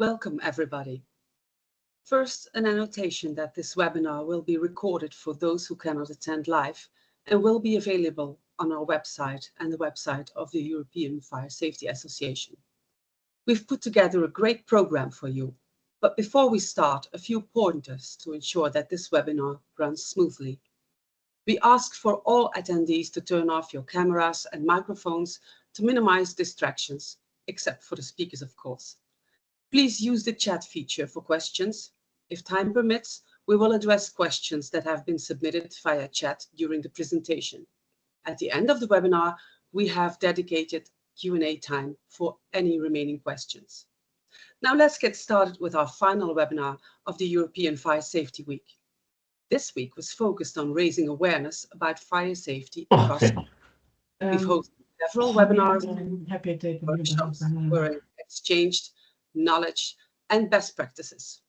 Welcome, everybody. First, an annotation that this webinar will be recorded for those who cannot attend live and will be available on our website and the website of the European Fire Safety Association. We've put together a great program for you, but before we start, a few pointers to ensure that this webinar runs smoothly. We ask for all attendees to turn off your cameras and microphones to minimize distractions, except for the speakers, of course. Please use the chat feature for questions. If time permits, we will address questions that have been submitted via chat during the presentation. At the end of the webinar, we have dedicated Q&A time for any remaining questions. Now let's get started with our final webinar of the European Fire Safety Week. This week was focused on raising awareness about fire safety across Europe. We've hosted several webinars and workshops where exchanged knowledge and best practices.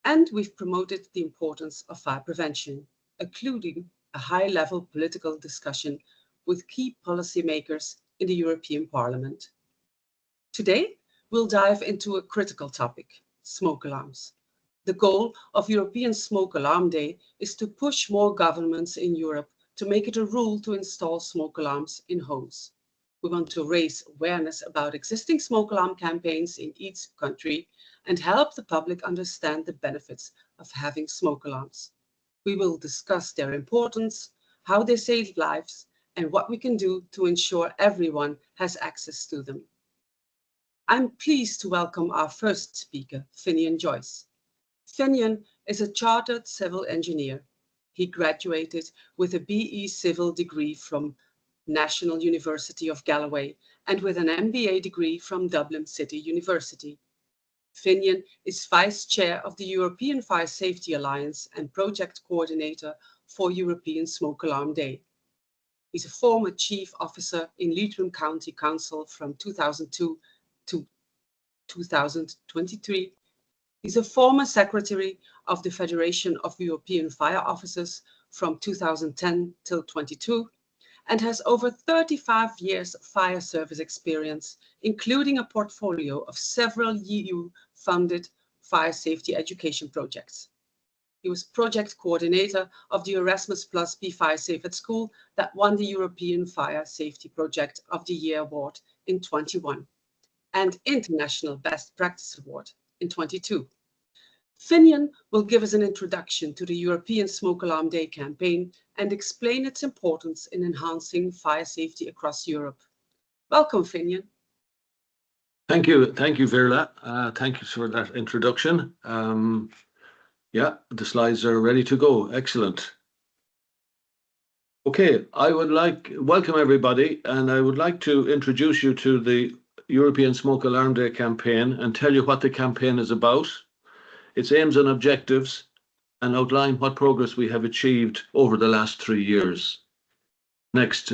And we've promoted the importance of fire prevention, including a high-level political discussion with key policymakers in the European Parliament. Today, we'll dive into a critical topic, smoke alarms. The goal of European Smoke Alarm Day is to push more governments in Europe to make it a rule to install smoke alarms in homes. We want to raise awareness about existing smoke alarm campaigns in each country and help the public understand the benefits of having smoke alarms. We will discuss their importance, how they save lives, and what we can do to ensure everyone has access to them. I'm pleased to welcome our first speaker, Finian Joyce. Finian is a chartered civil engineer. He graduated with a BE Civil degree from National University of Galloway and with an MBA degree from Dublin City University. Finian is Vice Chair of the European Fire Safety Alliance and Project Coordinator for European Smoke Alarm Day. He's a former Chief Officer in Leitrim County Council from 2002 to 2023. He's a former Secretary of the Federation of European Fire Officers from 2010 till 22. And has over 35 years of fire service experience, including a portfolio of several EU-funded fire safety education projects. He was project coordinator of the Erasmus Plus Be Fire Safe at School that won the European Fire Safety Project of the Year Award in 21 and International Best Practice Award in 22. Finian will give us an introduction to the European Smoke Alarm Day campaign and explain its importance in enhancing fire safety across Europe. Welcome, Finian. Thank you, Verla. Thank you for that introduction. Yeah, the slides are ready to go. Excellent. Okay, welcome everybody, and I would like to introduce you to the European Smoke Alarm Day campaign and tell you what the campaign is about, its aims and objectives, and outline what progress we have achieved over the last 3 years. Next.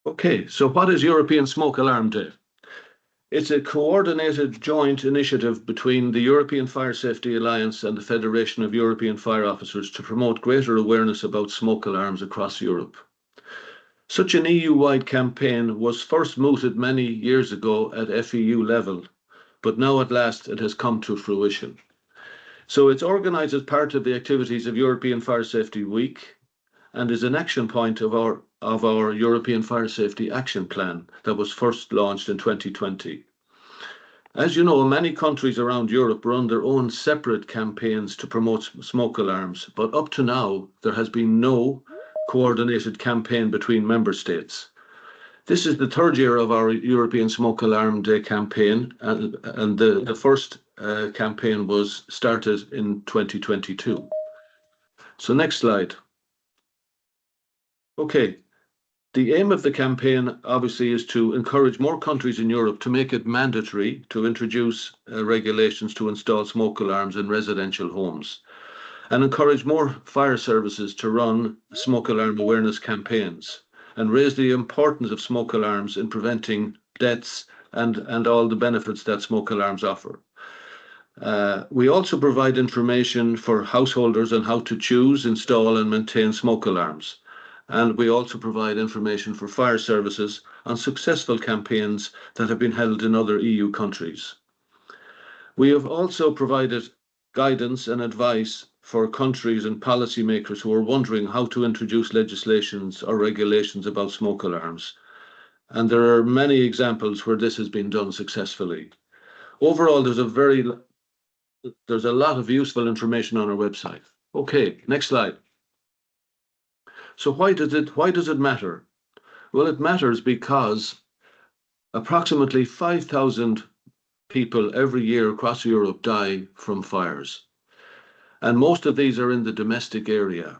Okay, so what is European Smoke Alarm Day? It's a coordinated joint initiative between the European Fire Safety Alliance and the Federation of European Fire Officers to promote greater awareness about smoke alarms across Europe. Such an EU-wide campaign was first mooted many years ago at FEU level, but now at last it has come to fruition. So it's organised as part of the activities of European Fire Safety Week and is an action point of our European Fire Safety Action Plan that was first launched in 2020. As you know, many countries around Europe run their own separate campaigns to promote smoke alarms, but up to now there has been no coordinated campaign between member states. This is the 3rd year of our European Smoke Alarm Day campaign, and the first campaign was started in 2022. So next slide. Okay, the aim of the campaign obviously is to encourage more countries in Europe to make it mandatory to introduce regulations to install smoke alarms in residential homes, and encourage more fire services to run smoke alarm awareness campaigns, and raise the importance of smoke alarms in preventing deaths and all the benefits that smoke alarms offer. We also provide information for householders on how to choose, install and maintain smoke alarms. And we also provide information for fire services on successful campaigns that have been held in other EU countries. We have also provided guidance and advice for countries and policymakers who are wondering how to introduce legislations or regulations about smoke alarms. And there are many examples where this has been done successfully. Overall, there's a lot of useful information on our website. Okay, next slide. So why does it matter? Well, it matters because approximately 5,000 people every year across Europe die from fires. And most of these are in the domestic area.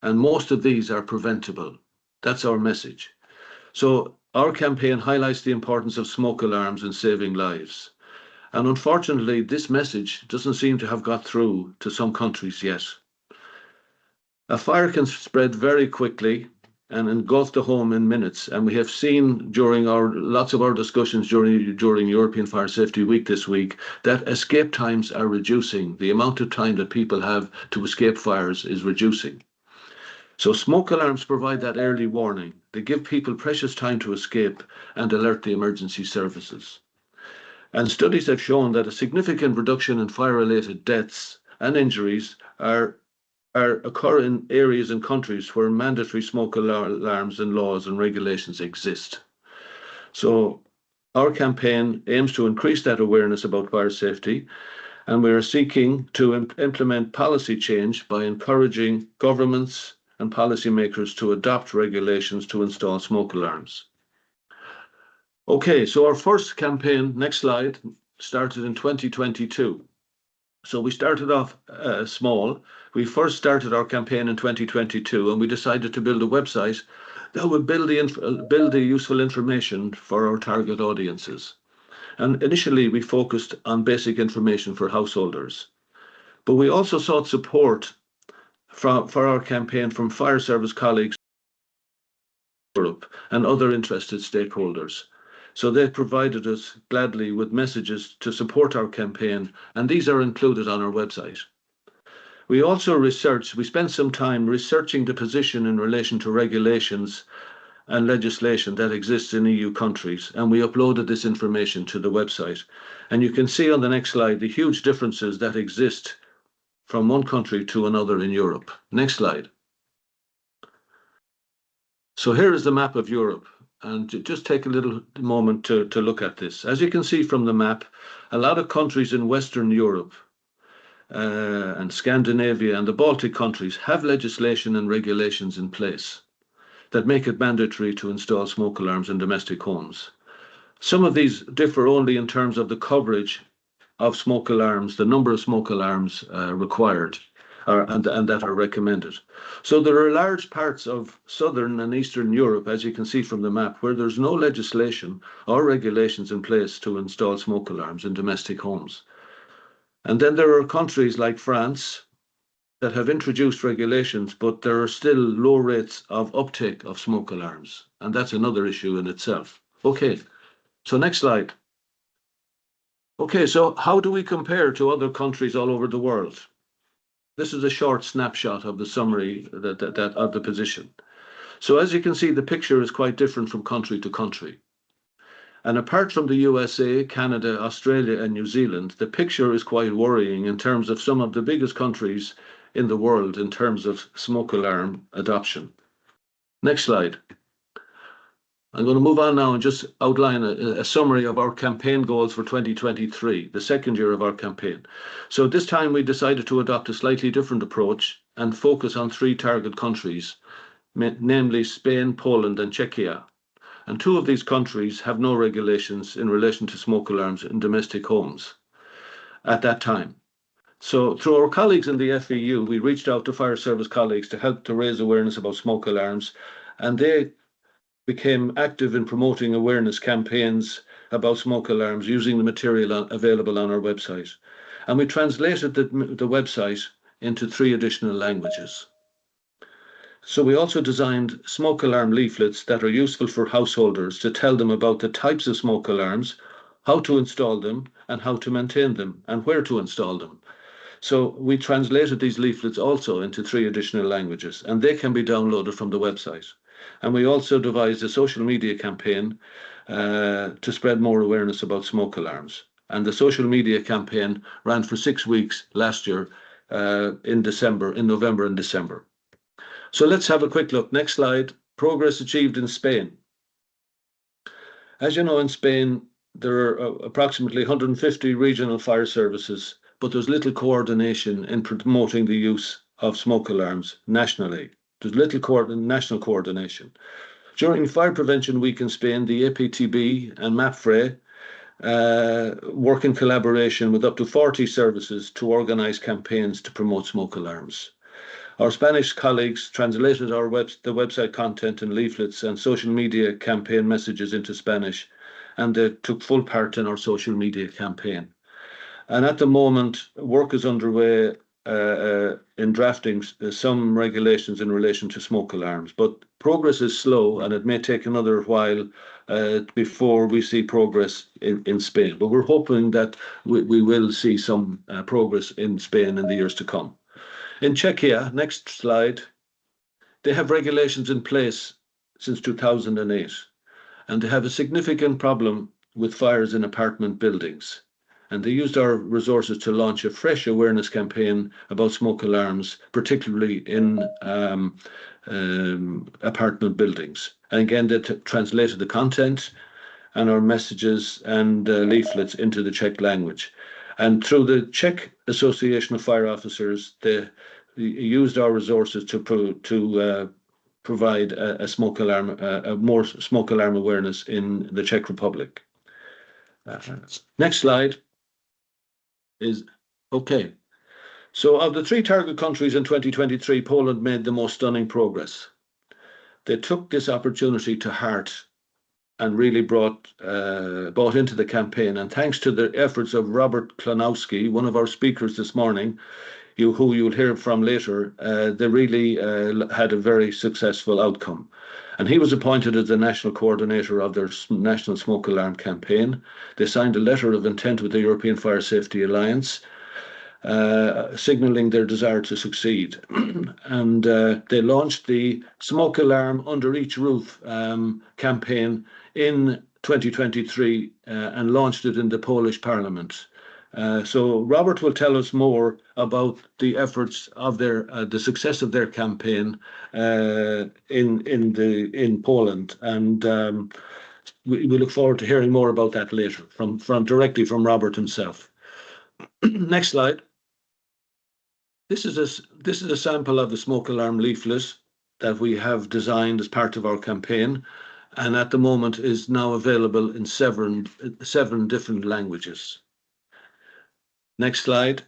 And most of these are preventable. That's our message. So our campaign highlights the importance of smoke alarms in saving lives. And unfortunately, this message doesn't seem to have got through to some countries yet. A fire can spread very quickly and engulf the home in minutes. And we have seen during lots of our discussions during European Fire Safety Week this week that escape times are reducing. The amount of time that people have to escape fires is reducing. So smoke alarms provide that early warning. They give people precious time to escape and alert the emergency services. And studies have shown that a significant reduction in fire-related deaths and injuries occur in areas and countries where mandatory smoke alarms and laws and regulations exist. So our campaign aims to increase that awareness about fire safety, and we are seeking to implement policy change by encouraging governments and policymakers to adopt regulations to install smoke alarms. Okay, so our first campaign, next slide, started in 2022. So we started off small. We first started our campaign in 2022, and we decided to build a website that would build the useful information for our target audiences. And initially, we focused on basic information for householders. But we also sought support for our campaign from fire service colleagues in Europe and other interested stakeholders. So they provided us gladly with messages to support our campaign, and these are included on our website. We also we spent some time researching the position in relation to regulations and legislation that exists in EU countries, and we uploaded this information to the website. And you can see on the next slide the huge differences that exist from one country to another in Europe. Next slide. So here is the map of Europe. And just take a little moment to look at this. As you can see from the map, a lot of countries in Western Europe and Scandinavia and the Baltic countries have legislation and regulations in place that make it mandatory to install smoke alarms in domestic homes. Some of these differ only in terms of the coverage of smoke alarms, the number of smoke alarms required and that are recommended. So there are large parts of Southern and Eastern Europe, as you can see from the map, where there's no legislation or regulations in place to install smoke alarms in domestic homes. And then there are countries like France that have introduced regulations, but there are still low rates of uptake of smoke alarms. And that's another issue in itself. Okay, so next slide. Okay, so how do we compare to other countries all over the world? This is a short snapshot of the summary of the position. So as you can see, the picture is quite different from country to country. And apart from the USA, Canada, Australia, and New Zealand, the picture is quite worrying in terms of some of the biggest countries in the world in terms of smoke alarm adoption. Next slide. I'm going to move on now and just outline a summary of our campaign goals for 2023, the second year of our campaign. So this time we decided to adopt a slightly different approach and focus on 3 target countries, namely Spain, Poland, and Czechia. And 2 of these countries have no regulations in relation to smoke alarms in domestic homes at that time. So through our colleagues in the FEU, we reached out to fire service colleagues to help to raise awareness about smoke alarms, and they became active in promoting awareness campaigns about smoke alarms using the material available on our website. And we translated the website into 3 additional languages. So we also designed smoke alarm leaflets that are useful for householders to tell them about the types of smoke alarms, how to install them, and how to maintain them, and where to install them. So we translated these leaflets also into 3 additional languages, and they can be downloaded from the website. And we also devised a social media campaign to spread more awareness about smoke alarms. And the social media campaign ran for 6 weeks last year in November and December. So let's have a quick look. Next slide. Progress achieved in Spain. As you know, in Spain, there are approximately 150 regional fire services, but there's little coordination in promoting the use of smoke alarms nationally. There's little national coordination. During Fire Prevention Week in Spain, the APTB and MAPFRE work in collaboration with up to 40 services to organise campaigns to promote smoke alarms. Our Spanish colleagues translated the website content and leaflets and social media campaign messages into Spanish, and they took full part in our social media campaign. And at the moment, work is underway in drafting some regulations in relation to smoke alarms, but progress is slow, and it may take another while before we see progress in Spain. But we're hoping that we will see some progress in Spain in the years to come. In Czechia, next slide, they have regulations in place since 2008, and they have a significant problem with fires in apartment buildings. And they used our resources to launch a fresh awareness campaign about smoke alarms, particularly in apartment buildings. And again, they translated the content and our messages and leaflets into the Czech language. And through the Czech Association of Fire Officers, they used our resources to provide a smoke alarm, more smoke alarm awareness in the Czech Republic. Next slide is okay. So of the 3 target countries in 2023, Poland made the most stunning progress. They took this opportunity to heart and really bought into the campaign. And thanks to the efforts of Robert Klonowski, one of our speakers this morning, who you'll hear from later, they really had a very successful outcome. And he was appointed as the national coordinator of their national smoke alarm campaign. They signed a letter of intent with the European Fire Safety Alliance, signalling their desire to succeed. And they launched the Smoke Alarm Under Each Roof campaign in 2023 and launched it in the Polish Parliament. So Robert will tell us more about the efforts of the success of their campaign in Poland, and we look forward to hearing more about that later directly from Robert himself. Next slide. This is a sample of the smoke alarm leaflet that we have designed as part of our campaign, and at the moment is now available in seven different languages. Next slide.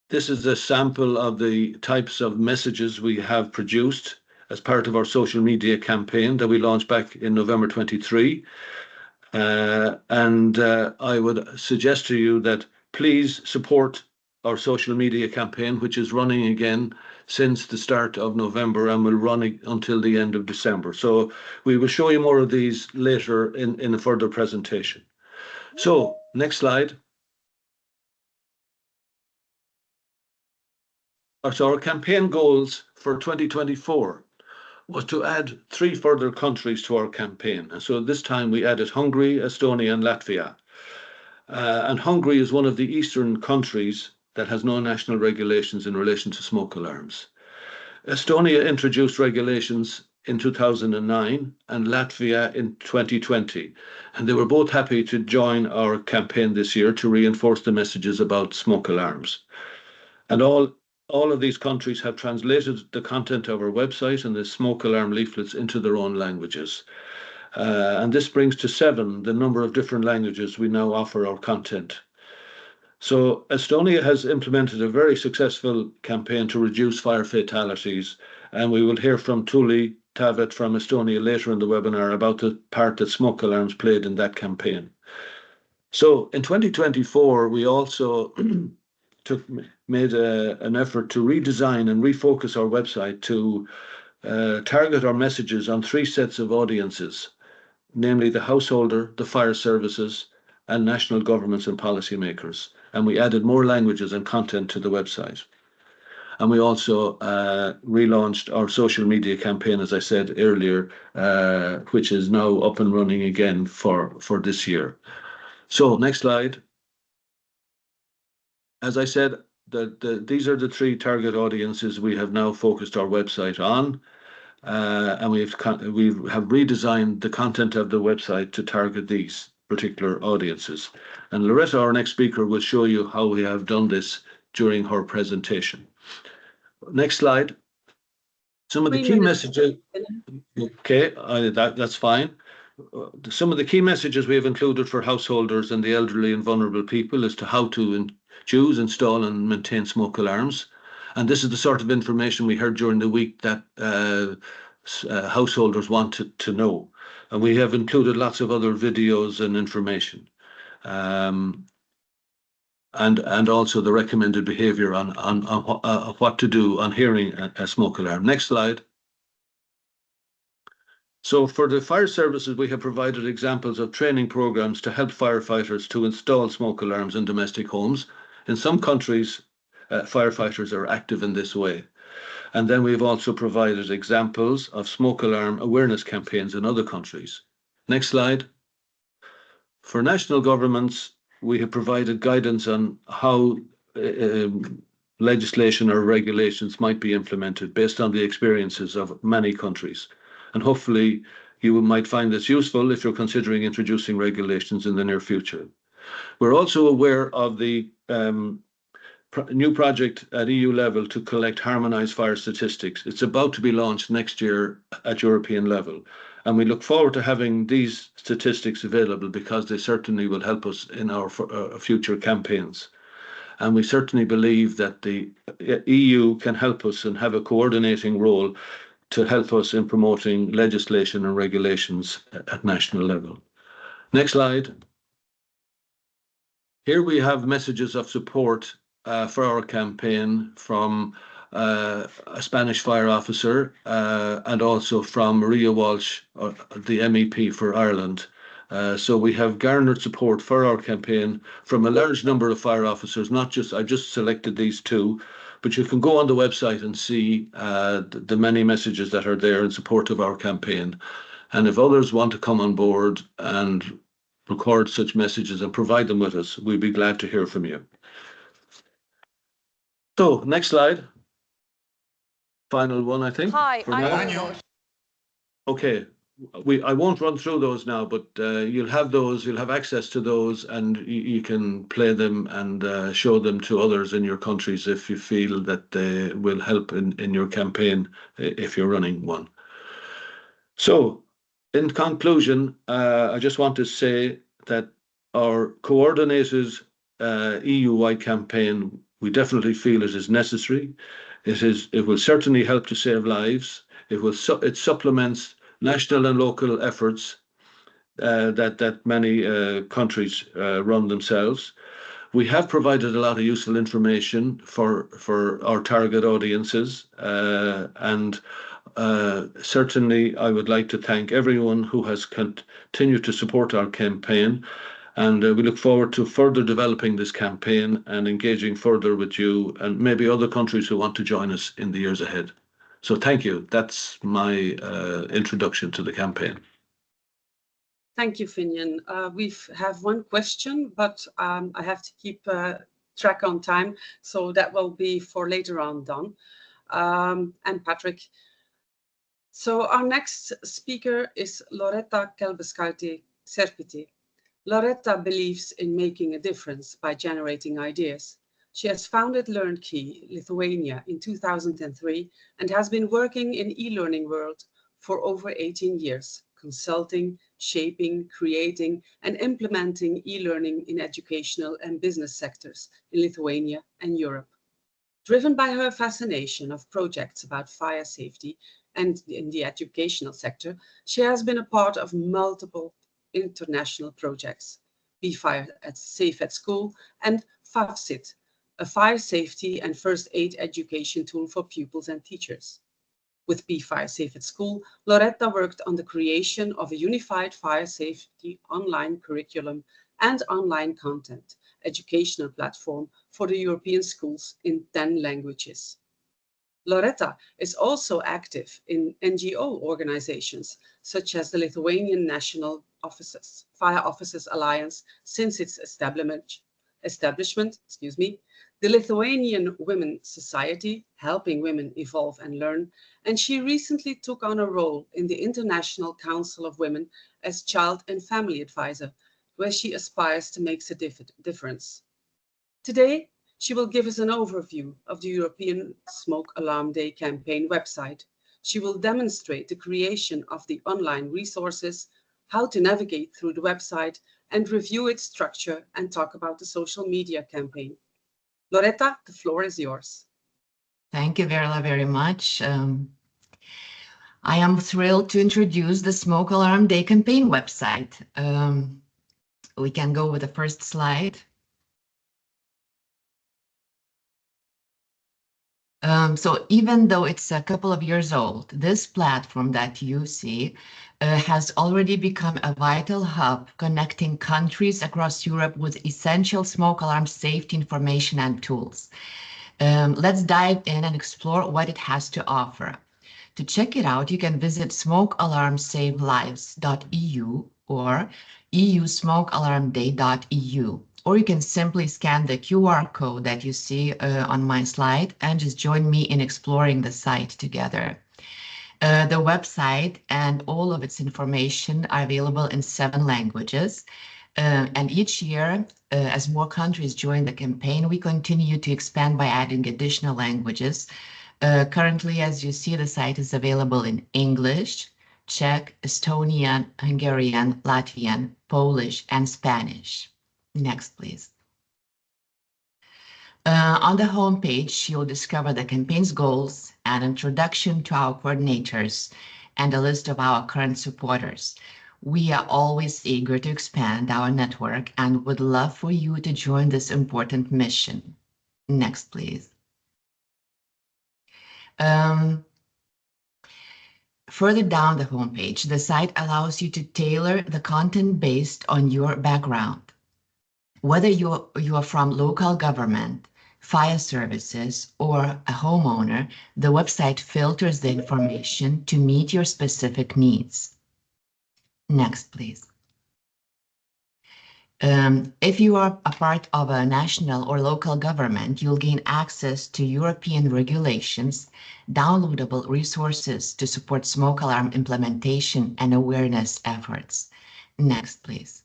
This is a sample of the types of messages we have produced as part of our social media campaign that we launched back in November 23. I would suggest to you that please support our social media campaign, which is running again since the start of November and will run until the end of December. So we will show you more of these later in a further presentation. So next slide. So our campaign goals for 2024 was to add 3 further countries to our campaign. And so this time we added Hungary, Estonia, and Latvia. And Hungary is one of the eastern countries that has no national regulations in relation to smoke alarms. Estonia introduced regulations in 2009 and Latvia in 2020. And they were both happy to join our campaign this year to reinforce the messages about smoke alarms. And all of these countries have translated the content of our website and the smoke alarm leaflets into their own languages. And this brings to 7 the number of different languages we now offer our content. So Estonia has implemented a very successful campaign to reduce fire fatalities, and we will hear from Tuuli Taavet from Estonia later in the webinar about the part that smoke alarms played in that campaign. So in 2024, we also made an effort to redesign and refocus our website to target our messages on 3 sets of audiences, namely the householder, the fire services, and national governments and policymakers. And we added more languages and content to the website. And we also relaunched our social media campaign, as I said earlier, which is now up and running again for this year. So next slide. As I said, these are the 3 target audiences we have now focused our website on. And we have redesigned the content of the website to target these particular audiences. And Loreta, our next speaker, will show you how we have done this during her presentation. Next slide. Some of the key messages. Okay, that's fine. Some of the key messages we have included for householders and the elderly and vulnerable people as to how to choose, install and maintain smoke alarms. And this is the sort of information we heard during the week that householders wanted to know. And we have included lots of other videos and information. And also the recommended behavior on what to do on hearing a smoke alarm. Next slide. So for the fire services, we have provided examples of training programs to help firefighters to install smoke alarms in domestic homes. In some countries, firefighters are active in this way. And then we've also provided examples of smoke alarm awareness campaigns in other countries. Next slide. For national governments, we have provided guidance on how legislation or regulations might be implemented based on the experiences of many countries. And hopefully you might find this useful if you're considering introducing regulations in the near future. We're also aware of the new project at EU level to collect harmonised fire statistics. It's about to be launched next year at European level. And we look forward to having these statistics available because they certainly will help us in our future campaigns. And we certainly believe that the EU can help us and have a coordinating role to help us in promoting legislation and regulations at national level. Next slide. Here we have messages of support for our campaign from a Spanish fire officer and also from Maria Walsh, the MEP for Ireland. So we have garnered support for our campaign from a large number of fire officers, I just selected these 2, but you can go on the website and see the many messages that are there in support of our campaign. And if others want to come on board and record such messages and provide them with us, we'd be glad to hear from you. So, next slide. Final one, I think. Hi, I'm Joyce. Okay, I won't run through those now, but you'll have access to those, and you can play them and show them to others in your countries if you feel that they will help in your campaign if you're running one. So, in conclusion, I just want to say that our coordinated EU-wide campaign, we definitely feel it is necessary. It will certainly help to save lives. It supplements national and local efforts that many countries run themselves. We have provided a lot of useful information for our target audiences, and certainly I would like to thank everyone who has continued to support our campaign. And we look forward to further developing this campaign and engaging further with you and maybe other countries who want to join us in the years ahead. So thank you. That's my introduction to the campaign. Thank you, Finian. We have one question, but I have to keep track on time, so that will be for later on, Don and Patrick. So our next speaker is Loreta Kelbauskaite Serpyte. Loreta believes in making a difference by generating ideas. She has founded LearnKey Lithuania in 2003 and has been working in e-learning world for over 18 years, consulting, shaping, creating, and implementing e-learning in educational and business sectors in Lithuania and Europe. Driven by her fascination of projects about fire safety and in the educational sector, she has been a part of multiple international projects, Be Fire Safe at School and FAFSIT, a fire safety and first aid education tool for pupils and teachers. With Be Fire Safe at School, Loreta worked on the creation of a unified fire safety online curriculum and online content, educational platform for the European schools in 10 languages. Loreta is also active in NGO organizations, such as the Lithuanian National Fire Officers Alliance since its establishment, the Lithuanian Women's Society, helping women evolve and learn, and she recently took on a role in the International Council of Women as Child and Family Advisor, where she aspires to make a difference. Today, she will give us an overview of the European Smoke Alarm Day campaign website. She will demonstrate the creation of the online resources, how to navigate through the website, and review its structure and talk about the social media campaign. Loreta, the floor is yours. Thank you, Verla, very much. I am thrilled to introduce the Smoke Alarm Day campaign website. We can go with the first slide. So even though it's a couple of years old, this platform that you see has already become a vital hub connecting countries across Europe with essential smoke alarm safety information and tools. Let's dive in and explore what it has to offer. To check it out, you can visit smokealarmsavelives.eu or eusmokealarmday.eu. Or you can simply scan the QR code that you see on my slide and just join me in exploring the site together. The website and all of its information are available in 7 languages. And each year, as more countries join the campaign, we continue to expand by adding additional languages. Currently, as you see, the site is available in English, Czech, Estonian, Hungarian, Latvian, Polish, and Spanish. Next, please. On the homepage, you'll discover the campaign's goals, an introduction to our coordinators, and a list of our current supporters. We are always eager to expand our network and would love for you to join this important mission. Next, please. Further down the homepage, the site allows you to tailor the content based on your background. Whether you are from local government, fire services, or a homeowner, the website filters the information to meet your specific needs. Next, please. If you are a part of a national or local government, you'll gain access to European regulations, downloadable resources to support smoke alarm implementation and awareness efforts. Next, please.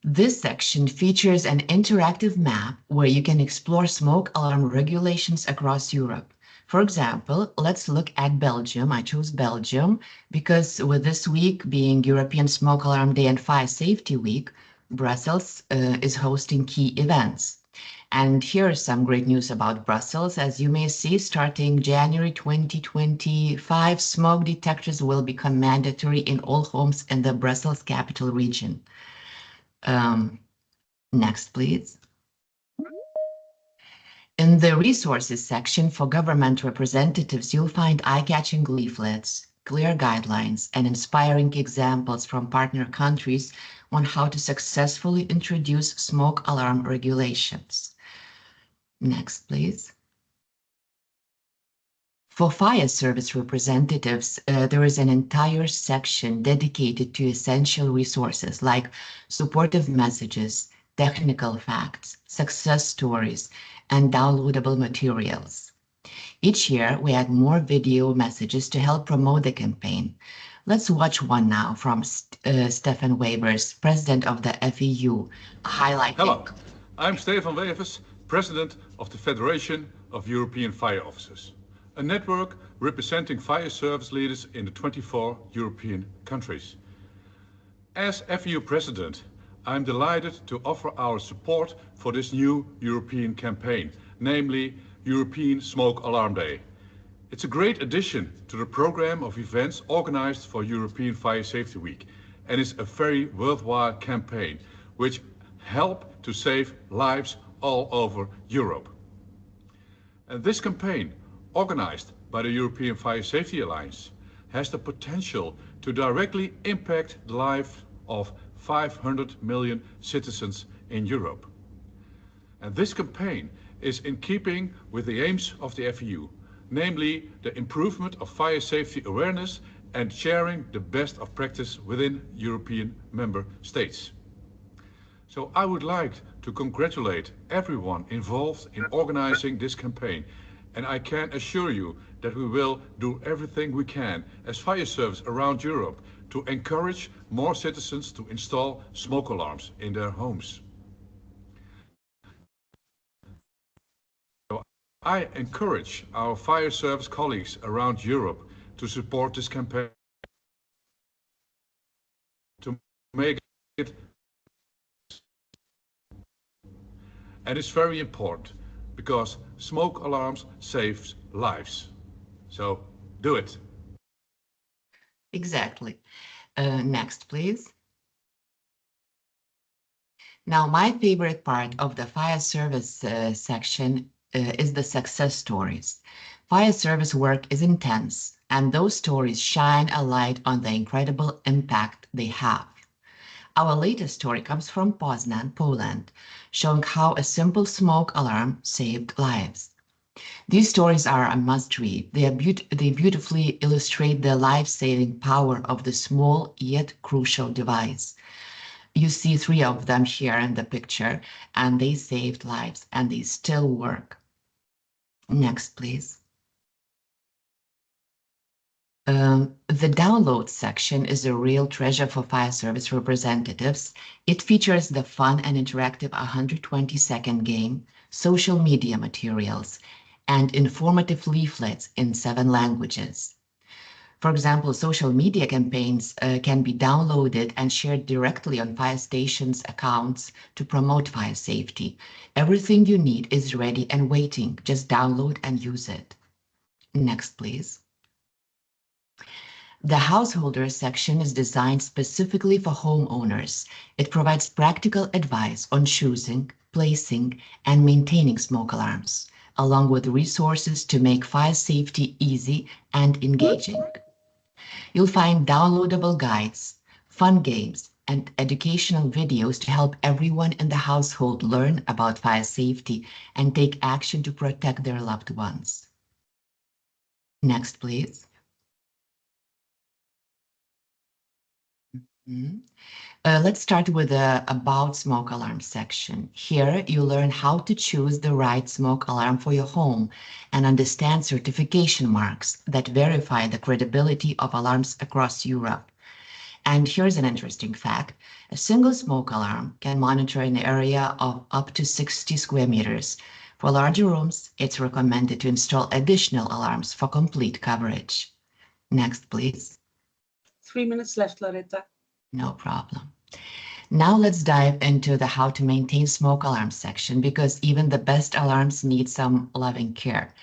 This section features an interactive map where you can explore smoke alarm regulations across Europe. For example, let's look at Belgium. I chose Belgium because with this week being European Smoke Alarm Day and Fire Safety Week, Brussels is hosting key events. And here is some great news about Brussels. As you may see, starting January 2025, smoke detectors will become mandatory in all homes in the Brussels capital region. Next, please. In the resources section for government representatives, you'll find eye-catching leaflets, clear guidelines, and inspiring examples from partner countries on how to successfully introduce smoke alarm regulations. Next, please. For fire service representatives, there is an entire section dedicated to essential resources like supportive messages, technical facts, success stories, and downloadable materials. Each year, we add more video messages to help promote the campaign. Let's watch one now from Stefan Wevers, president of the FEU, highlighting. Hello, I'm Stefan Wevers, president of the Federation of European Fire Officers, a network representing fire service leaders in the 24 European countries. As FEU president, I'm delighted to offer our support for this new European campaign, namely European Smoke Alarm Day. It's a great addition to the program of events organized for European Fire Safety Week, and it's a very worthwhile campaign which helps to save lives all over Europe. And this campaign, organized by the European Fire Safety Alliance, has the potential to directly impact the life of 500 million citizens in Europe. And this campaign is in keeping with the aims of the FEU, namely the improvement of fire safety awareness and sharing the best of practice within European member states. So I would like to congratulate everyone involved in organizing this campaign, and I can assure you that we will do everything we can as fire service around Europe to encourage more citizens to install smoke alarms in their homes. So I encourage our fire service colleagues around Europe to support this campaign, to make it. And it's very important because smoke alarms save lives. So do it. Exactly. Next, please. Now, my favorite part of the fire service section is the success stories. Fire service work is intense, and those stories shine a light on the incredible impact they have. Our latest story comes from Poznan, Poland, showing how a simple smoke alarm saved lives. These stories are a must-read. They beautifully illustrate the life-saving power of the small yet crucial device. You see 3 of them here in the picture, and they saved lives, and they still work. Next, please. The download section is a real treasure for fire service representatives. It features the fun and interactive 120-second game, social media materials, and informative leaflets in 7 languages. For example, social media campaigns can be downloaded and shared directly on fire stations' accounts to promote fire safety. Everything you need is ready and waiting. Just download and use it. Next, please. The householder section is designed specifically for homeowners. It provides practical advice on choosing, placing, and maintaining smoke alarms, along with resources to make fire safety easy and engaging. You'll find downloadable guides, fun games, and educational videos to help everyone in the household learn about fire safety and take action to protect their loved ones. Next, please. Let's start with the About Smoke Alarm section. Here, you learn how to choose the right smoke alarm for your home and understand certification marks that verify the credibility of alarms across Europe. And here's an interesting fact. A single smoke alarm can monitor an area of up to 60 square meters. For larger rooms, it's recommended to install additional alarms for complete coverage. Next, please. 3 minutes left, Loreta. No problem. Now let's dive into the how to maintain smoke alarm section, because even the best alarms need some loving care.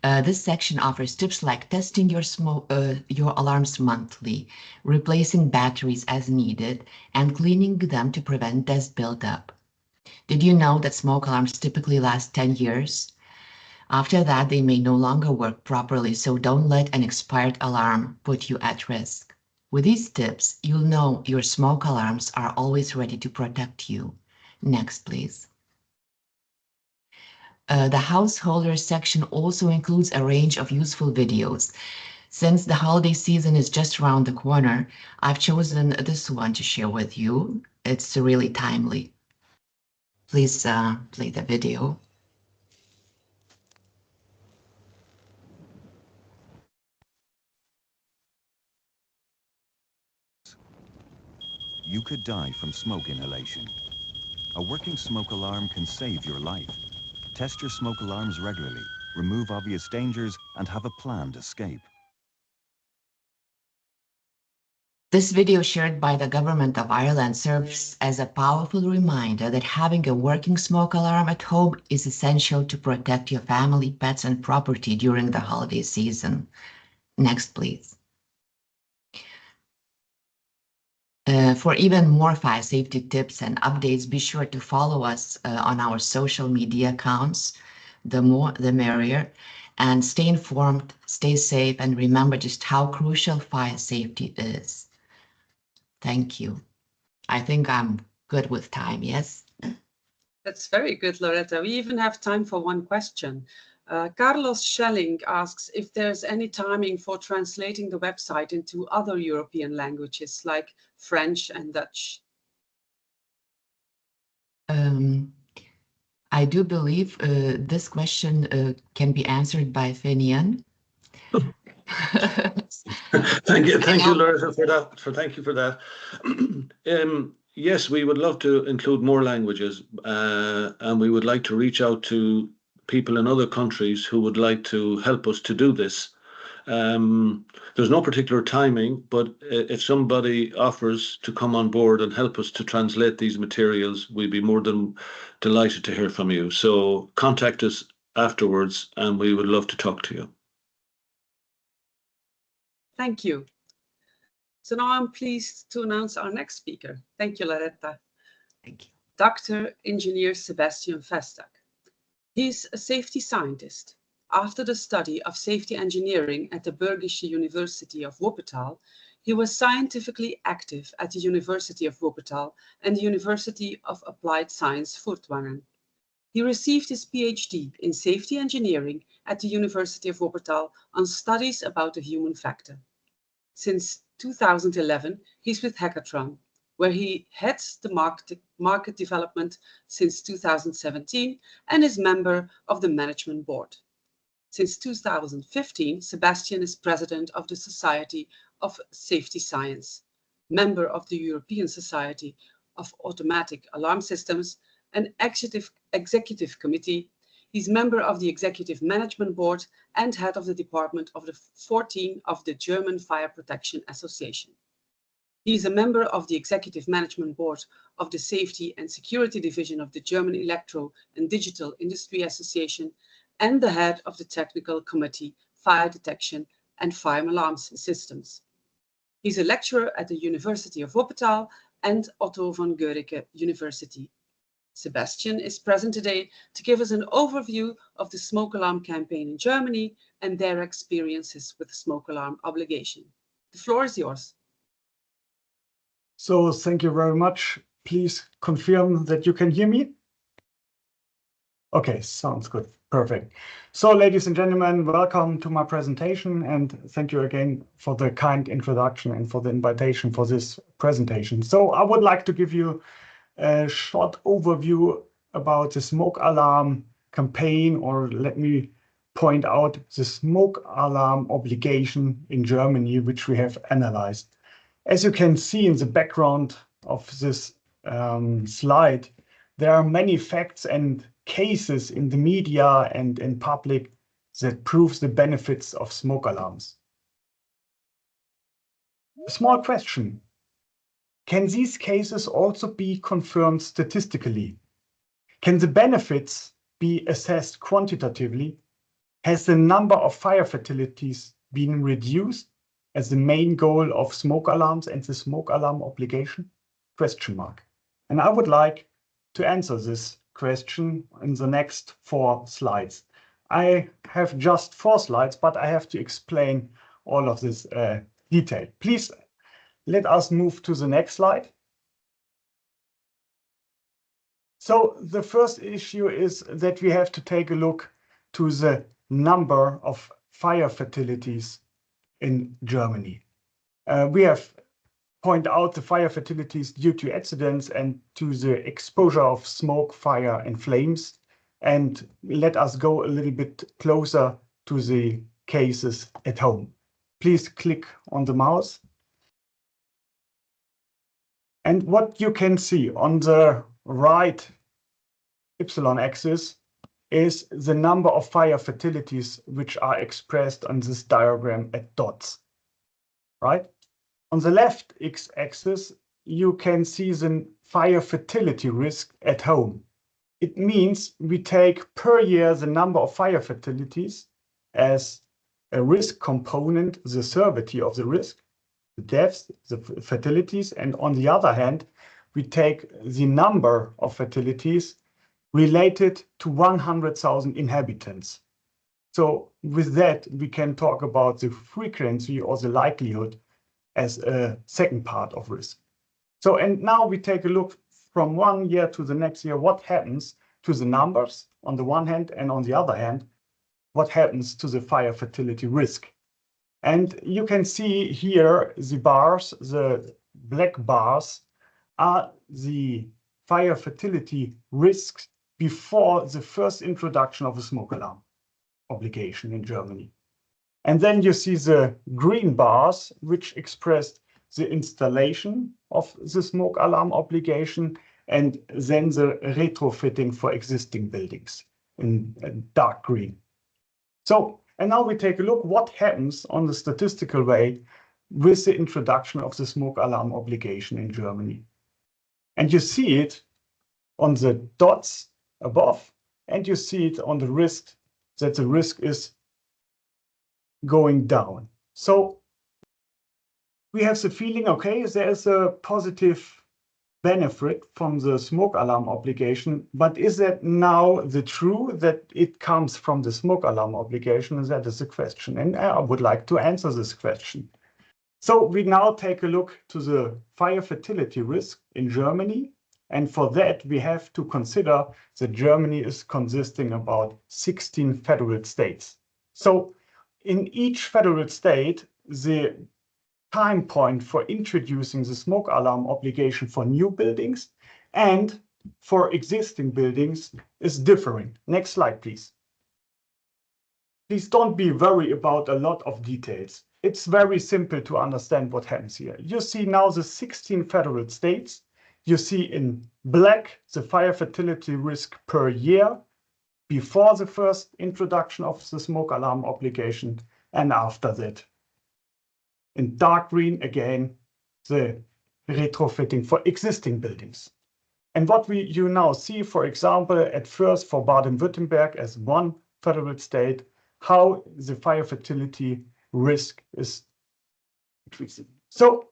This section offers tips like testing your alarms monthly, replacing batteries as needed, and cleaning them to prevent dust buildup. Did you know that smoke alarms typically last 10 years? After that, they may no longer work properly, so don't let an expired alarm put you at risk. With these tips, you'll know your smoke alarms are always ready to protect you. Next, please. The householder section also includes a range of useful videos. Since the holiday season is just around the corner, I've chosen this one to share with you. It's really timely. Please play the video. You could die from smoke inhalation. A working smoke alarm can save your life. Test your smoke alarms regularly, remove obvious dangers, and have a planned escape. This video shared by the Government of Ireland serves as a powerful reminder that having a working smoke alarm at home is essential to protect your family, pets, and property during the holiday season. Next, please. For even more fire safety tips and updates, be sure to follow us on our social media accounts. The more, the merrier. And stay informed, stay safe, and remember just how crucial fire safety is. Thank you. I think I'm good with time, yes? That's very good, Loreta. We even have time for one question. Carlos Schelling asks if there's any timing for translating the website into other European languages like French and Dutch. I do believe this question can be answered by Finian. Thank you, Loreta, for that. Thank you for that. Yes, we would love to include more languages, and we would like to reach out to people in other countries who would like to help us to do this. There's no particular timing, but if somebody offers to come on board and help us to translate these materials, we'd be more than delighted to hear from you. So contact us afterwards, and we would love to talk to you. Thank you. So now I'm pleased to announce our next speaker. Thank you, Loreta. Thank you. Dr. Engineer Sebastian Festag. He's a safety scientist. After the study of safety engineering at the Bergische University of Wuppertal, he was scientifically active at the University of Wuppertal and the University of Applied Science Furtwangen. He received his PhD in safety engineering at the University of Wuppertal on studies about the human factor. Since 2011, he's with Hackathon, where he heads the market development since 2017 and is member of the management board. Since 2015, Sebastian is president of the Society of Safety Science, member of the European Society of Automatic Alarm Systems, and executive committee. He's member of the Executive Management Board and head of the Department of the 14 of the German Fire Protection Association. He is a member of the Executive Management Board of the Safety and Security Division of the German Electro and Digital Industry Association and the head of the Technical Committee, Fire Detection and Fire Alarm Systems. He's a lecturer at the University of Wuppertal and Otto von Guericke University. Sebastian is present today to give us an overview of the smoke alarm campaign in Germany and their experiences with the smoke alarm obligation. The floor is yours. So thank you very much. Please confirm that you can hear me. Okay, sounds good. Perfect. So ladies and gentlemen, welcome to my presentation and thank you again for the kind introduction and for the invitation for this presentation. So I would like to give you a short overview about the smoke alarm campaign, or let me point out the smoke alarm obligation in Germany, which we have analyzed. As you can see in the background of this slide, there are many facts and cases in the media and in public that proves the benefits of smoke alarms. A small question. Can these cases also be confirmed statistically? Can the benefits be assessed quantitatively? Has the number of fire fatalities been reduced as the main goal of smoke alarms and the smoke alarm obligation? Question mark. And I would like to answer this question in the next 4 slides. I have just 4 slides, but I have to explain all of this detail. Please let us move to the next slide. So the first issue is that we have to take a look to the number of fire fatalities in Germany. We have pointed out the fire fatalities due to accidents and to the exposure of smoke, fire and flames. And let us go a little bit closer to the cases at home. Please click on the mouse. And what you can see on the right y-axis is the number of fire fatalities which are expressed on this diagram at dots, right? On the left x-axis, you can see the fire fatality risk at home. It means we take per year the number of fire fatalities as a risk component, the severity of the risk, the deaths, the fatalities, and on the other hand, we take the number of fatalities related to 100,000 inhabitants. So with that, we can talk about the frequency or the likelihood as a second part of risk. So, and now we take a look from one year to the next year, what happens to the numbers on the one hand, and on the other hand, what happens to the fire fatality risk. And you can see here the bars, the black bars are the fire fatality risks before the first introduction of a smoke alarm obligation in Germany. And then you see the green bars, which expressed the installation of the smoke alarm obligation, and then the retrofitting for existing buildings in dark green. So, and now we take a look what happens on the statistical way with the introduction of the smoke alarm obligation in Germany. And you see it on the dots above, and you see it on the risk, that the risk is going down. So we have the feeling, okay, there is a positive benefit from the smoke alarm obligation, but is that now the true that it comes from the smoke alarm obligation? That is the question, and I would like to answer this question. So we now take a look to the fire fatality risk in Germany, and for that we have to consider that Germany is consisting about 16 federal states. So in each federal state, the time point for introducing the smoke alarm obligation for new buildings and for existing buildings is differing. Next slide, please. Please don't be worried about a lot of details. It's very simple to understand what happens here. You see now the 16 federal states. You see in black the fire fatality risk per year before the first introduction of the smoke alarm obligation and after that. In dark green, again, the retrofitting for existing buildings. And what you now see, for example, at first for Baden-Württemberg as one federal state, how the fire fatality risk is decreasing. So,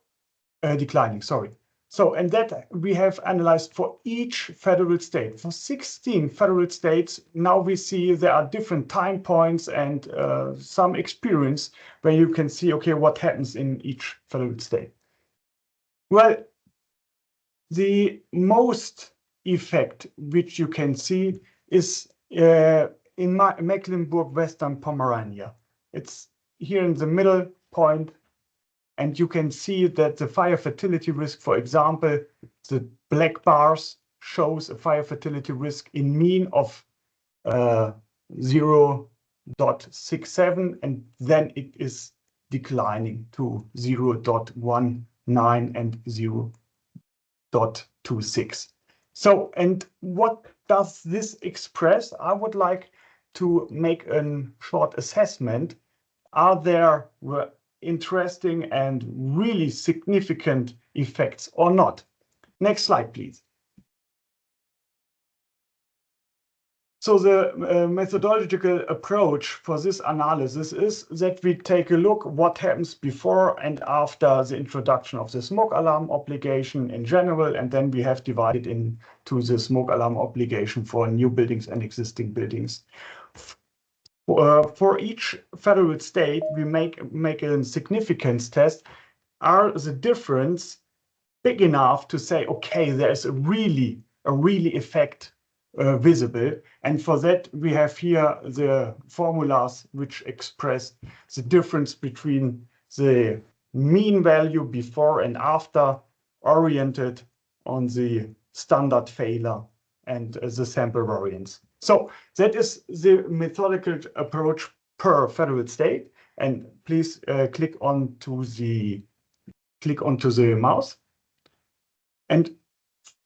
declining, sorry. So, and that we have analyzed for each federal state. For 16 federal states, now we see there are different time points and some experience where you can see, okay, what happens in each federal state. Well, the most effect which you can see is in Mecklenburg-Western Pomerania. It's here in the middle point. And you can see that the fire fatality risk, for example, the black bars shows a fire fatality risk in mean of 0.67, and then it is declining to 0.19 and 0.26. So, and what does this express? I would like to make a short assessment. Are there interesting and really significant effects or not? Next slide, please. So the methodological approach for this analysis is that we take a look what happens before and after the introduction of the smoke alarm obligation in general, and then we have divided into the smoke alarm obligation for new buildings and existing buildings. For each federal state, we make a significance test. Are the difference big enough to say, okay, there's a really effect visible? And for that, we have here the formulas which express the difference between the mean value before and after oriented on the standard failure and the sample variance. So that is the methodical approach per federal state. And please click onto the mouse. And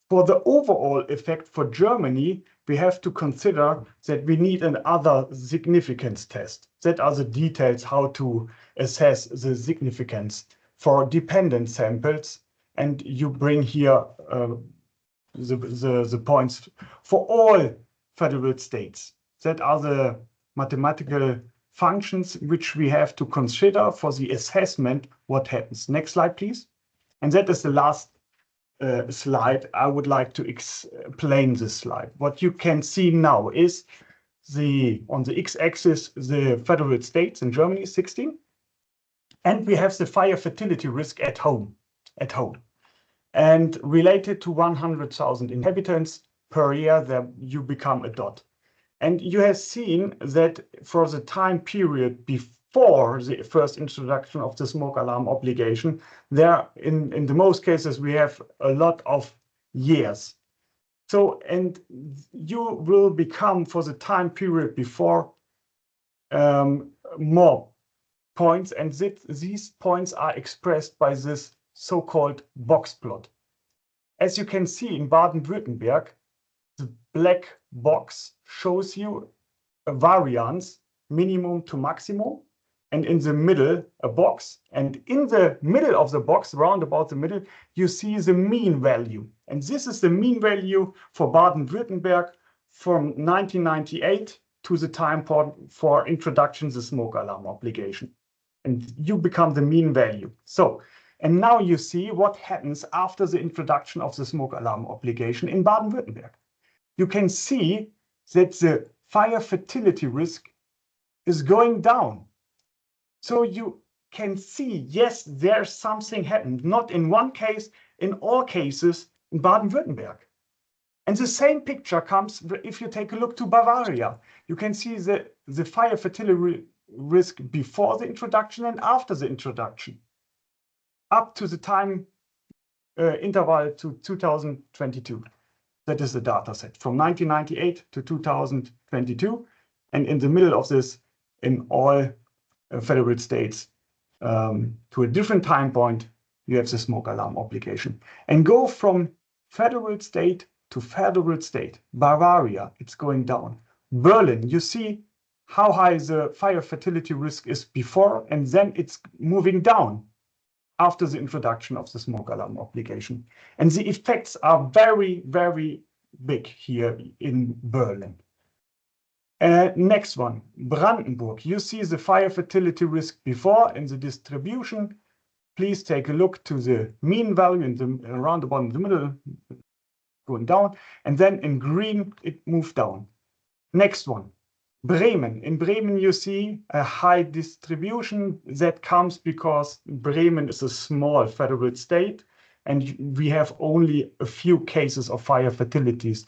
for the overall effect for Germany, we have to consider that we need another significance test. That are the details how to assess the significance for dependent samples. And you bring here the points for all federal states. That are the mathematical functions which we have to consider for the assessment what happens. Next slide, please. And that is the last slide. I would like to explain this slide. What you can see now is on the x-axis the federal states in Germany, 16, and we have the fire fatality risk at home. And related to 100,000 inhabitants per year, there you become a dot. And you have seen that for the time period before the first introduction of the smoke alarm obligation, there in the most cases we have a lot of years. So, and you will become for the time period before more points, and these points are expressed by this so-called box plot. As you can see in Baden-Württemberg, the black box shows you a variance, minimum to maximum, and in the middle, a box. And in the middle of the box, round about the middle, you see the mean value. And this is the mean value for Baden-Württemberg from 1998 to the time point for introduction of the smoke alarm obligation. And you become the mean value. So, and now you see what happens after the introduction of the smoke alarm obligation in Baden-Württemberg. You can see that the fire fatality risk is going down. So you can see, yes, there's something happened, not in one case, in all cases in Baden-Württemberg. And the same picture comes if you take a look to Bavaria. You can see the fire fatality risk before the introduction and after the introduction, up to the time interval to 2022. That is the data set from 1998 to 2022. And in the middle of this, in all federal states, to a different time point, you have the smoke alarm obligation. And go from federal state to federal state. Bavaria, it's going down. Berlin, you see how high the fire fatality risk is before, and then it's moving down after the introduction of the smoke alarm obligation. And the effects are very, very big here in Berlin. Next one, Brandenburg. You see the fire fatality risk before in the distribution. Please take a look to the mean value in the around about in the middle, going down. And then in green, it moved down. Next one, Bremen. In Bremen, you see a high distribution that comes because Bremen is a small federal state, and we have only a few cases of fire fatalities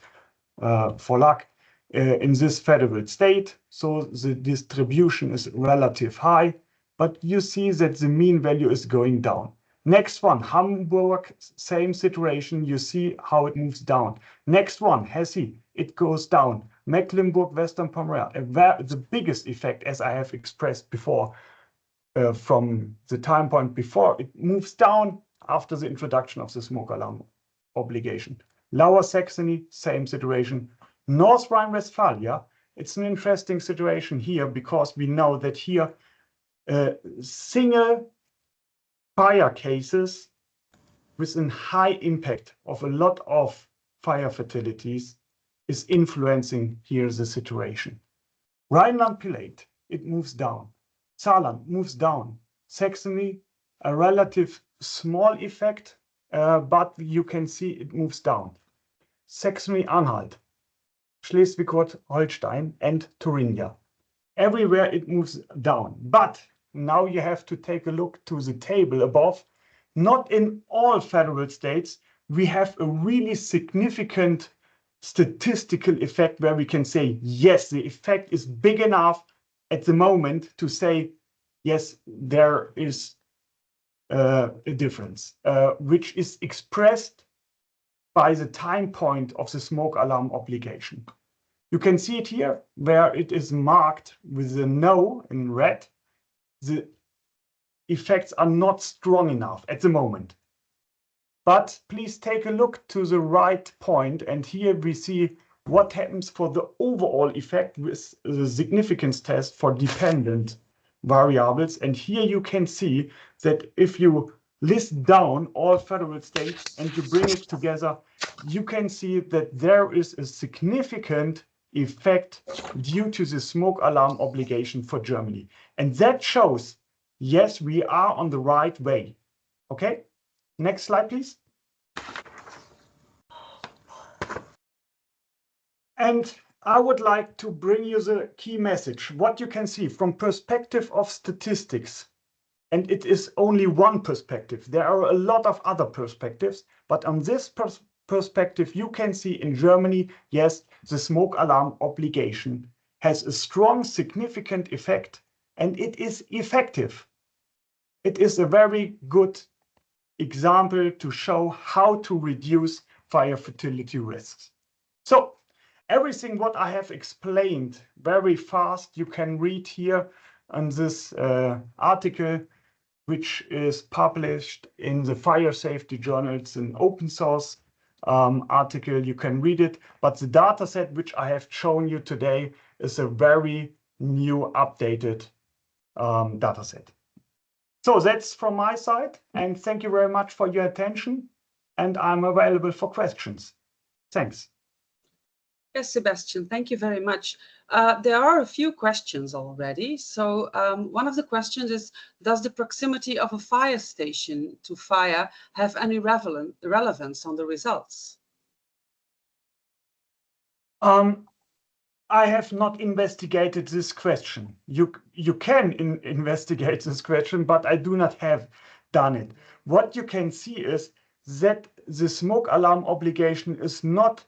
for luck in this federal state. So the distribution is relatively high, but you see that the mean value is going down. Next one, Hamburg, same situation. You see how it moves down. Next one, Hesse, it goes down. Mecklenburg, Western Pomerania, the biggest effect, as I have expressed before, from the time point before, it moves down after the introduction of the smoke alarm obligation. Lower Saxony, same situation. North Rhine-Westphalia, it's an interesting situation here because we know that here single fire cases with a high impact of a lot of fire fatalities is influencing here the situation. Rhineland-Palatinate, it moves down. Saarland moves down. Saxony, a relative small effect, but you can see it moves down. Saxony-Anhalt, Schleswig-Holstein, and Thuringia. Everywhere it moves down. But now you have to take a look to the table above. Not in all federal states, we have a really significant statistical effect where we can say, yes, the effect is big enough at the moment to say, yes, there is a difference, which is expressed by the time point of the smoke alarm obligation. You can see it here where it is marked with the no in red. The effects are not strong enough at the moment. But please take a look to the right point, and here we see what happens for the overall effect with the significance test for dependent variables. And here you can see that if you list down all federal states and you bring it together, you can see that there is a significant effect due to the smoke alarm obligation for Germany. And that shows, yes, we are on the right way. Okay, next slide, please. And I would like to bring you the key message. What you can see from perspective of statistics, And it is only one perspective. There are a lot of other perspectives, but on this perspective, you can see in Germany, yes, the smoke alarm obligation has a strong, significant effect, and it is effective. It is a very good example to show how to reduce fire fatality risks. So everything what I have explained very fast, you can read here on this article, which is published in the Fire Safety Journal. It's an open source article, you can read it, but the data set which I have shown you today is a very new updated data set. So that's from my side, and thank you very much for your attention, and I'm available for questions. Thanks. Yes, Sebastian, thank you very much. There are a few questions already. So one of the questions is, does the proximity of a fire station to fire have any relevance on the results? I have not investigated this question. You can investigate this question, but I do not have done it. What you can see is that the smoke alarm obligation is not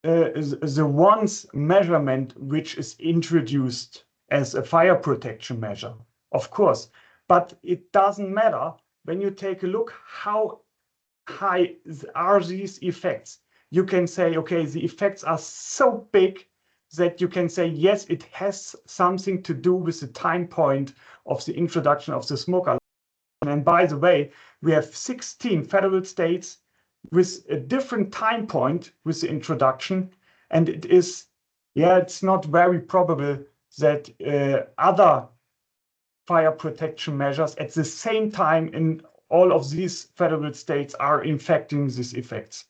the one's measurement which is introduced as a fire protection measure, of course, but it doesn't matter when you take a look how high are these effects. You can say, okay, the effects are so big that you can say, yes, it has something to do with the time point of the introduction of the smoke alarm. And by the way, we have 16 federal states with a different time point with the introduction, and it is, yeah, it's not very probable that other fire protection measures at the same time in all of these federal states are infecting these effects.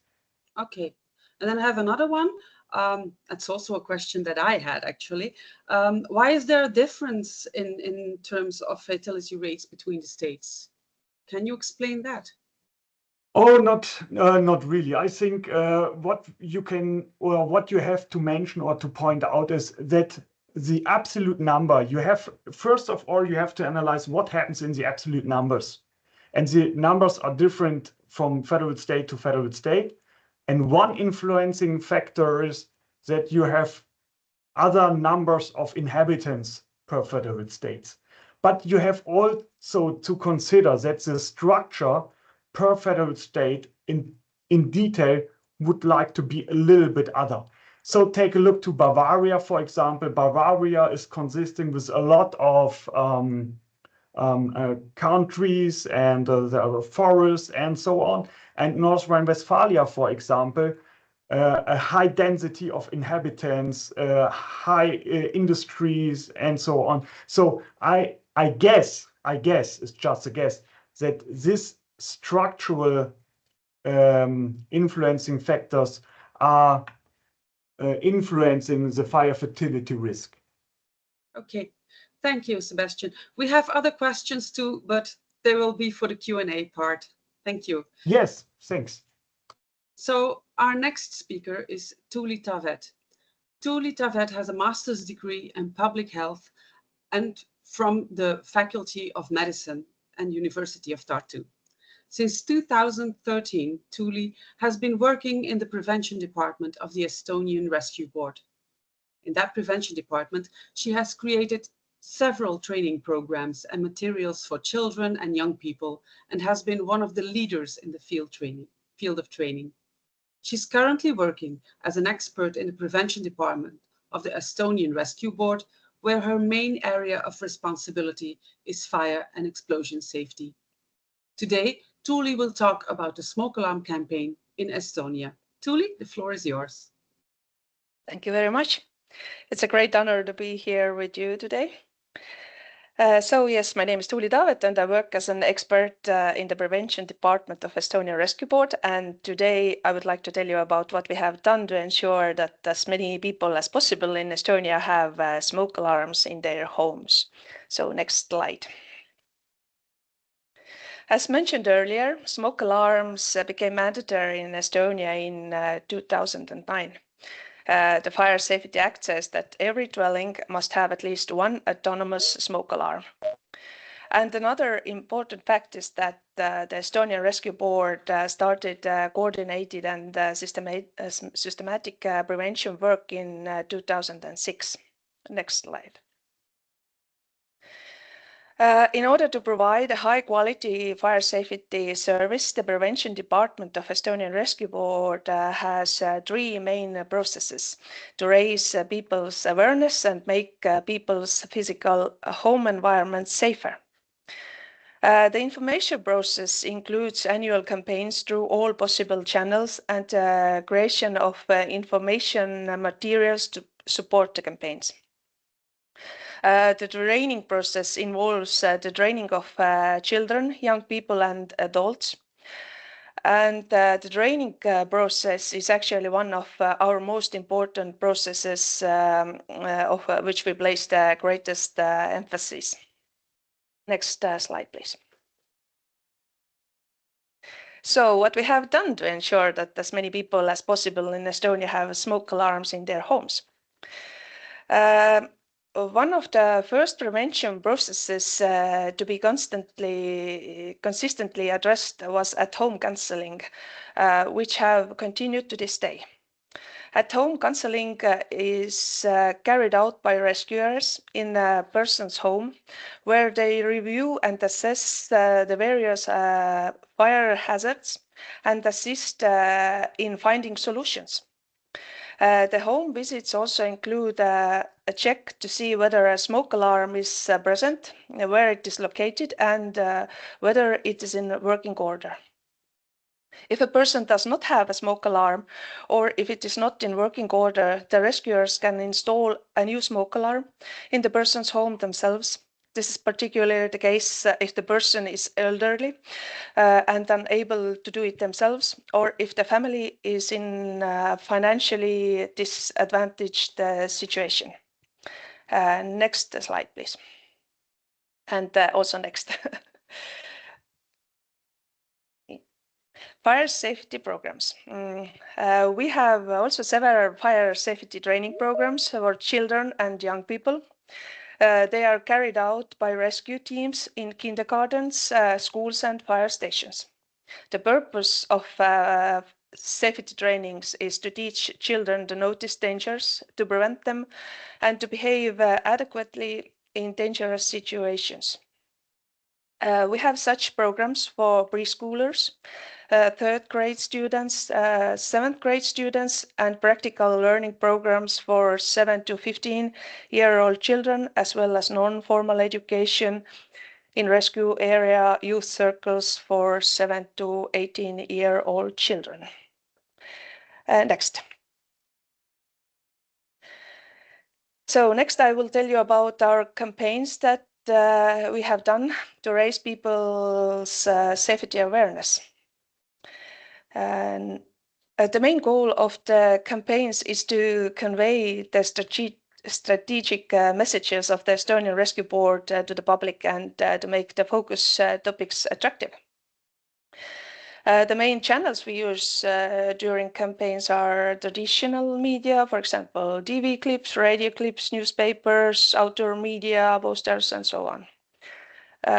Okay, and then I have another one. That's also a question that I had actually. Why is there a difference in terms of fatality rates between the states? Can you explain that? Oh, not really. I think what you can, or what you have to mention or to point out is that the absolute number you have, first of all, you have to analyze what happens in the absolute numbers. And the numbers are different from federal state to federal state. And one influencing factor is that you have other numbers of inhabitants per federal states. But you have also to consider that the structure per federal state in detail would like to be a little bit other. So take a look to Bavaria, for example. Bavaria is consisting with a lot of countries and the forests and so on. And North Rhine-Westphalia, for example, a high density of inhabitants, high industries, and so on. So I guess, it's just a guess, that this structural influencing factors are influencing the fire fatality risk. Okay, thank you, Sebastian. We have other questions too, but they will be for the Q&A part. Thank you. Yes, thanks. So our next speaker is Tuuli Taavet. Tuuli Taavet has a master's degree in public health and from the Faculty of Medicine and University of Tartu. Since 2013, Tuuli has been working in the prevention department of the Estonian Rescue Board. In that prevention department, she has created several training programs and materials for children and young people and has been one of the leaders in the field of training. She's currently working as an expert in the prevention department of the Estonian Rescue Board, where her main area of responsibility is fire and explosion safety. Today, Tuuli will talk about the smoke alarm campaign in Estonia. Tuuli, the floor is yours. Thank you very much. It's a great honor to be here with you today. So yes, my name is Tuuli Taavet and I work as an expert in the prevention department of Estonian Rescue Board. And today I would like to tell you about what we have done to ensure that as many people as possible in Estonia have smoke alarms in their homes. So next slide. As mentioned earlier, smoke alarms became mandatory in Estonia in 2009. The Fire Safety Act says that every dwelling must have at least one autonomous smoke alarm. And another important fact is that the Estonian Rescue Board started coordinated and systematic prevention work in 2006. Next slide. In order to provide a high-quality fire safety service, the Prevention Department of Estonian Rescue Board has three main processes to raise people's awareness and make people's physical home environment safer. The information process includes annual campaigns through all possible channels and creation of information materials to support the campaigns. The training process involves the training of children, young people and adults. And the training process is actually one of our most important processes of which we place the greatest emphasis. Next slide, please. So what we have done to ensure that as many people as possible in Estonia have smoke alarms in their homes. One of the first prevention processes to be consistently addressed was at-home counseling, which have continued to this day. At-home counseling is carried out by rescuers in a person's home, where they review and assess the various fire hazards and assist in finding solutions. The home visits also include a check to see whether a smoke alarm is present, where it is located, and whether it is in working order. If a person does not have a smoke alarm, or if it is not in working order, the rescuers can install a new smoke alarm in the person's home themselves. This is particularly the case if the person is elderly and unable to do it themselves, or if the family is in a financially disadvantaged situation. Next slide, please. And also next. Fire safety programs. We have also several fire safety training programs for children and young people. They are carried out by rescue teams in kindergartens, schools and fire stations. The purpose of safety trainings is to teach children to notice dangers, to prevent them, and to behave adequately in dangerous situations. We have such programs for preschoolers, third grade students, seventh grade students, and practical learning programs for 7 to 15-year-old children, as well as non-formal education in rescue area youth circles for 7 to 18-year-old children. Next. So next I will tell you about our campaigns that we have done to raise people's safety awareness. And the main goal of the campaigns is to convey the strategic messages of the Estonian Rescue Board to the public and to make the focus topics attractive. The main channels we use during campaigns are traditional media, for example, TV clips, radio clips, newspapers, outdoor media, posters, and so on.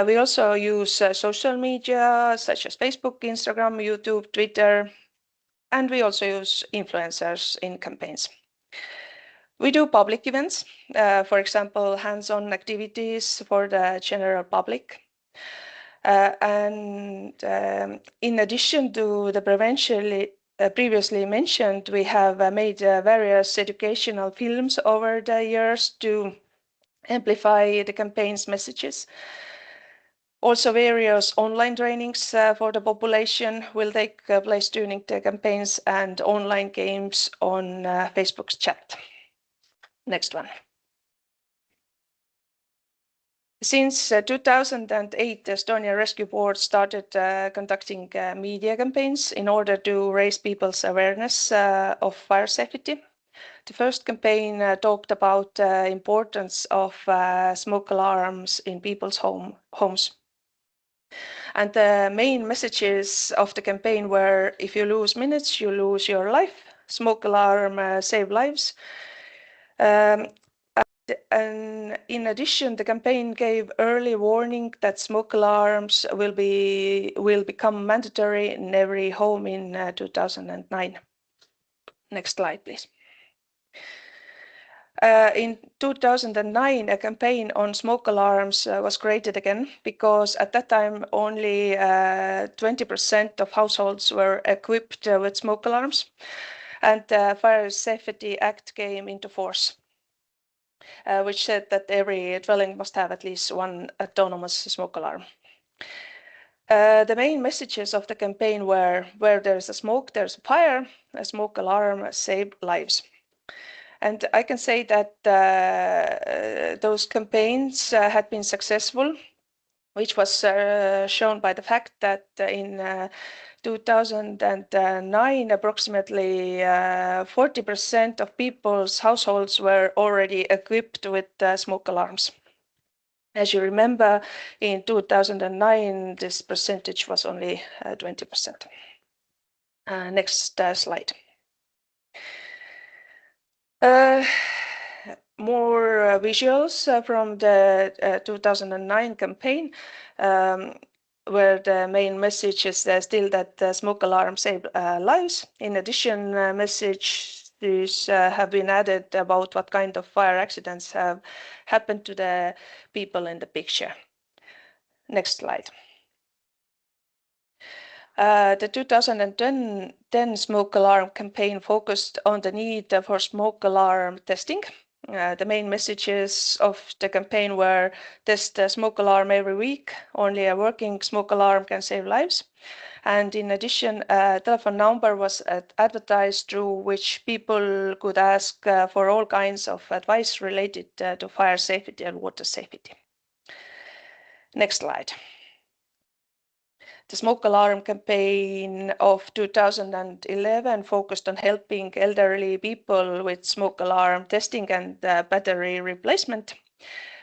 We also use social media such as Facebook, Instagram, YouTube, Twitter, and we also use influencers in campaigns. We do public events, for example, hands-on activities for the general public. In addition to the prevention previously mentioned, we have made various educational films over the years to amplify the campaign's messages. Also, various online trainings for the population will take place during the campaigns and online games on Facebook's chat. Next one. Since 2008, the Estonian Rescue Board started conducting media campaigns in order to raise people's awareness of fire safety. The first campaign talked about the importance of smoke alarms in people's homes. And the main messages of the campaign were, if you lose minutes, you lose your life. Smoke alarm save lives. And in addition, the campaign gave early warning that smoke alarms will become mandatory in every home in 2009. Next slide, please. In 2009, a campaign on smoke alarms was created again because at that time only 20% of households were equipped with smoke alarms, and the Fire Safety Act came into force, which said that every dwelling must have at least one autonomous smoke alarm. The main messages of the campaign were, where there's a smoke, there's a fire. A smoke alarm saves lives. And I can say that those campaigns had been successful, which was shown by the fact that in 2009, approximately 40% of people's households were already equipped with smoke alarms. As you remember, in 2009, this percentage was only 20%. Next slide. More visuals from the 2009 campaign, where the main message is still that smoke alarms save lives. In addition, messages have been added about what kind of fire accidents have happened to the people in the picture. Next slide. The 2010 smoke alarm campaign focused on the need for smoke alarm testing. The main messages of the campaign were test the smoke alarm every week. Only a working smoke alarm can save lives. And in addition, a telephone number was advertised through which people could ask for all kinds of advice related to fire safety and water safety. Next slide. The smoke alarm campaign of 2011 focused on helping elderly people with smoke alarm testing and battery replacement.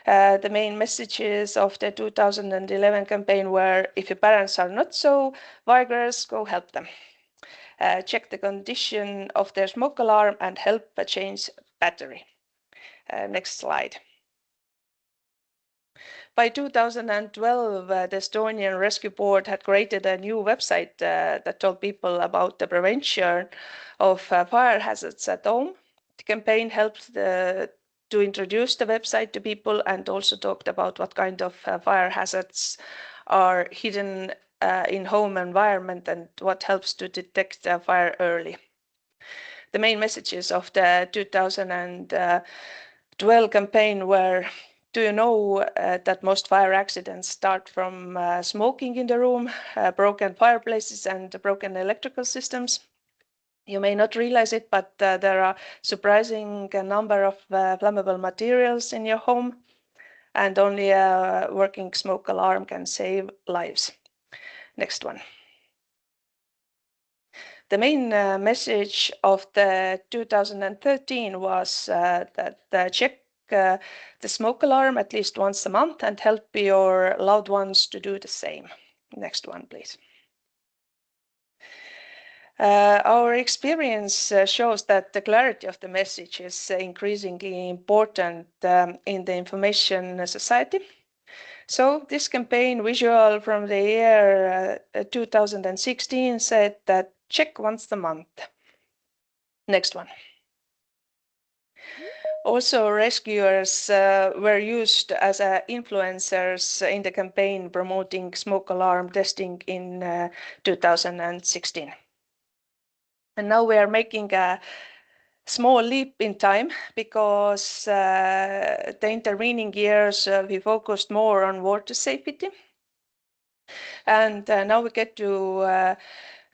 The main messages of the 2011 campaign were, if your parents are not so vigorous, go help them. Check the condition of their smoke alarm and help change battery. Next slide. By 2012, the Estonian Rescue Board had created a new website that told people about the prevention of fire hazards at home. The campaign helped to introduce the website to people and also talked about what kind of fire hazards are hidden in home environment and what helps to detect fire early. The main messages of the 2012 campaign were, do you know that most fire accidents start from smoking in the room, broken fireplaces and broken electrical systems? You may not realize it, but there are surprising number of flammable materials in your home, and only a working smoke alarm can save lives. Next one. The main message of the 2013 was that check the smoke alarm at least once a month and help your loved ones to do the same. Next one, please. Our experience shows that the clarity of the message is increasingly important in the information society. So this campaign visual from the year 2016 said that check once a month. Next one. Also, rescuers were used as influencers in the campaign promoting smoke alarm testing in 2016. And now we are making a small leap in time because the intervening years we focused more on water safety. And now we get to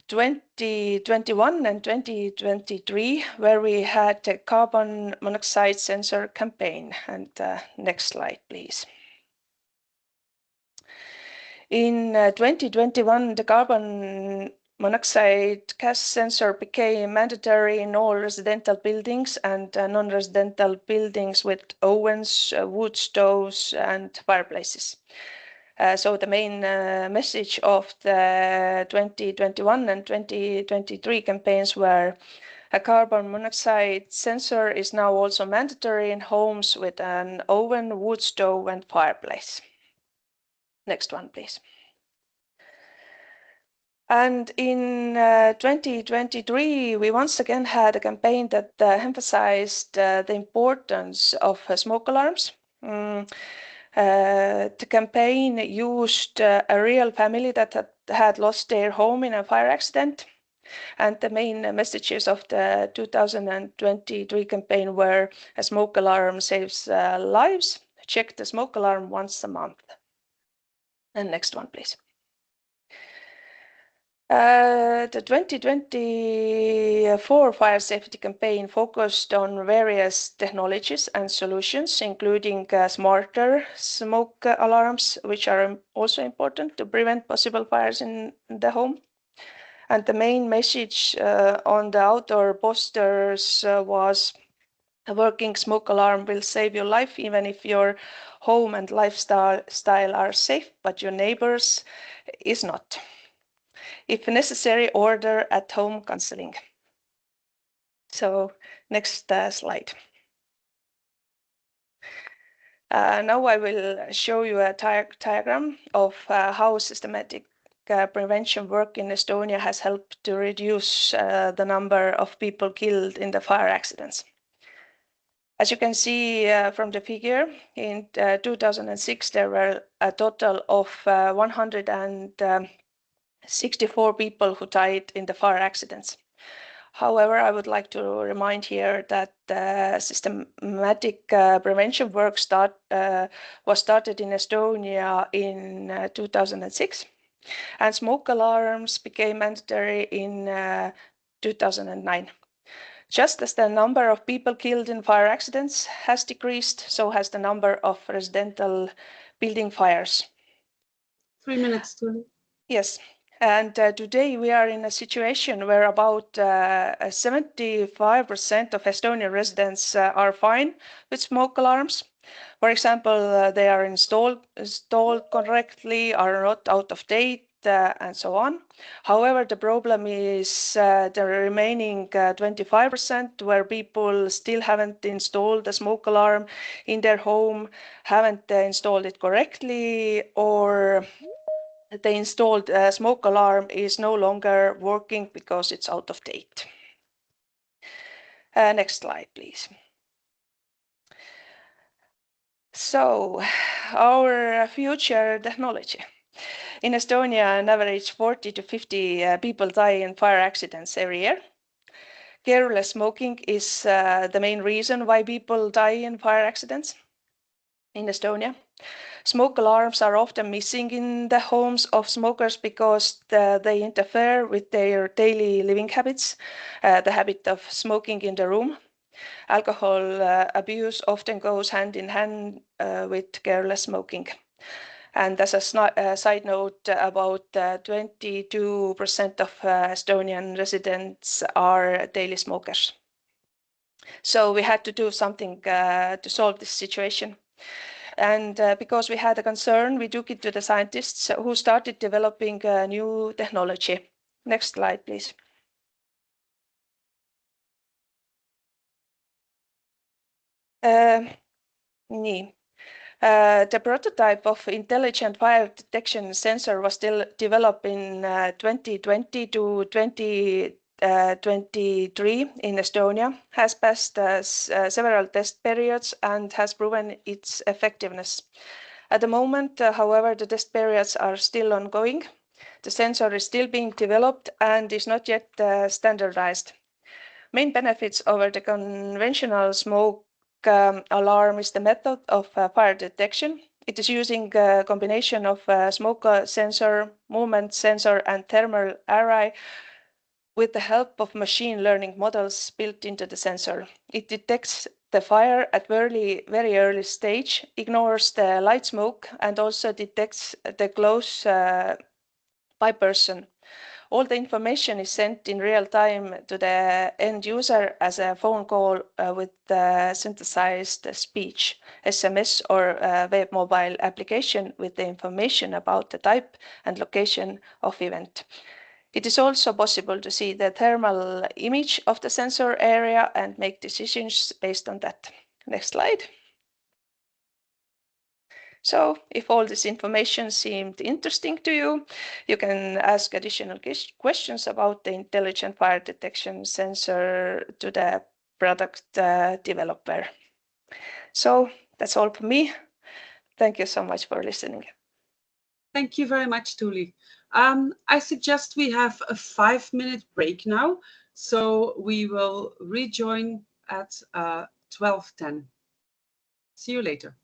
2021 and 2023, where we had a carbon monoxide sensor campaign. And next slide, please. In 2021, the carbon monoxide gas sensor became mandatory in all residential buildings and non-residential buildings with ovens, wood stoves, and fireplaces. So the main message of the 2021 and 2023 campaigns were A carbon monoxide sensor is now also mandatory in homes with an oven, wood stove, and fireplace. Next one, please. And in 2023, we once again had a campaign that emphasized the importance of smoke alarms. The campaign used a real family that had lost their home in a fire accident. And the main messages of the 2023 campaign were a smoke alarm saves lives. Check the smoke alarm once a month. And next one, please. The 2024 fire safety campaign focused on various technologies and solutions, including smarter smoke alarms, which are also important to prevent possible fires in the home. And the main message on the outdoor posters was a working smoke alarm will save your life, even if your home and lifestyle are safe, but your neighbors is not. If necessary, order at-home counseling. So next slide. Now I will show you a diagram of how systematic prevention work in Estonia has helped to reduce the number of people killed in the fire accidents. As you can see from the figure, in 2006 there were a total of 164 people who died in the fire accidents. However, I would like to remind here that systematic prevention work was started in Estonia in 2006, and smoke alarms became mandatory in 2009. Just as the number of people killed in fire accidents has decreased, so has the number of residential building fires. 3 minutes, Tuuli. Yes. And today we are in a situation where about 75% of Estonian residents are fine with smoke alarms. For example, they are installed correctly, are not out of date, and so on. However, the problem is the remaining 25% where people still haven't installed a smoke alarm in their home, haven't installed it correctly, or the installed smoke alarm is no longer working because it's out of date. Next slide, please. So, our future technology. In Estonia, on average 40 to 50 people die in fire accidents every year. Careless smoking is the main reason why people die in fire accidents in Estonia. Smoke alarms are often missing in the homes of smokers because they interfere with their daily living habits, the habit of smoking in the room. Alcohol abuse often goes hand in hand with careless smoking. And as a side note, about 22% of Estonian residents are daily smokers. So we had to do something to solve this situation. And because we had a concern, we took it to the scientists who started developing a new technology. Next slide, please. The prototype of intelligent fire detection sensor was still developed in 2020 to 2023 in Estonia, has passed several test periods and has proven its effectiveness. At the moment, however, the test periods are still ongoing. The sensor is still being developed and is not yet standardized. Main benefits over the conventional smoke alarm is the method of fire detection. It is using a combination of smoke sensor, movement sensor, and thermal array with the help of machine learning models built into the sensor. It detects the fire at very early stage, ignores the light smoke, and also detects the close by person. All the information is sent in real time to the end user as a phone call with synthesized speech, SMS, or web mobile application with the information about the type and location of event. It is also possible to see the thermal image of the sensor area and make decisions based on that. Next slide. So if all this information seemed interesting to you, you can ask additional questions about the intelligent fire detection sensor to the product developer. So that's all for me. Thank you so much for listening. Thank you very much, Tuuli. I suggest we have a 5-minute break now, so we will rejoin at 12:10. See you later.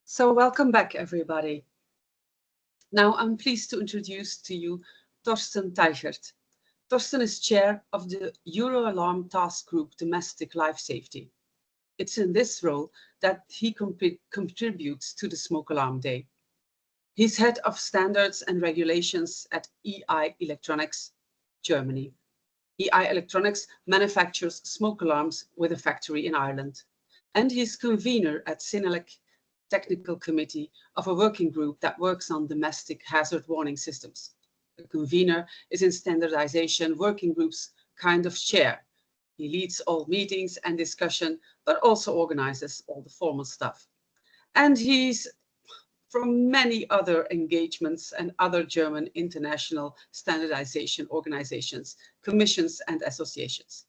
So welcome back, everybody. Now I'm pleased to introduce to you Thorsten Teichert. Thorsten is chair of the Euro Alarm Task Group Domestic Life Safety. It's in this role that he contributes to the Smoke Alarm Day. He's head of standards and regulations at EI Electronics, Germany. EI Electronics manufactures smoke alarms with a factory in Ireland. And he's convener at Sinelec Technical Committee of a working group that works on domestic hazard warning systems. A convener is in standardization working groups kind of chair. He leads all meetings and discussion, but also organizes all the formal stuff. And he's from many other engagements and other German international standardization organizations, commissions and associations.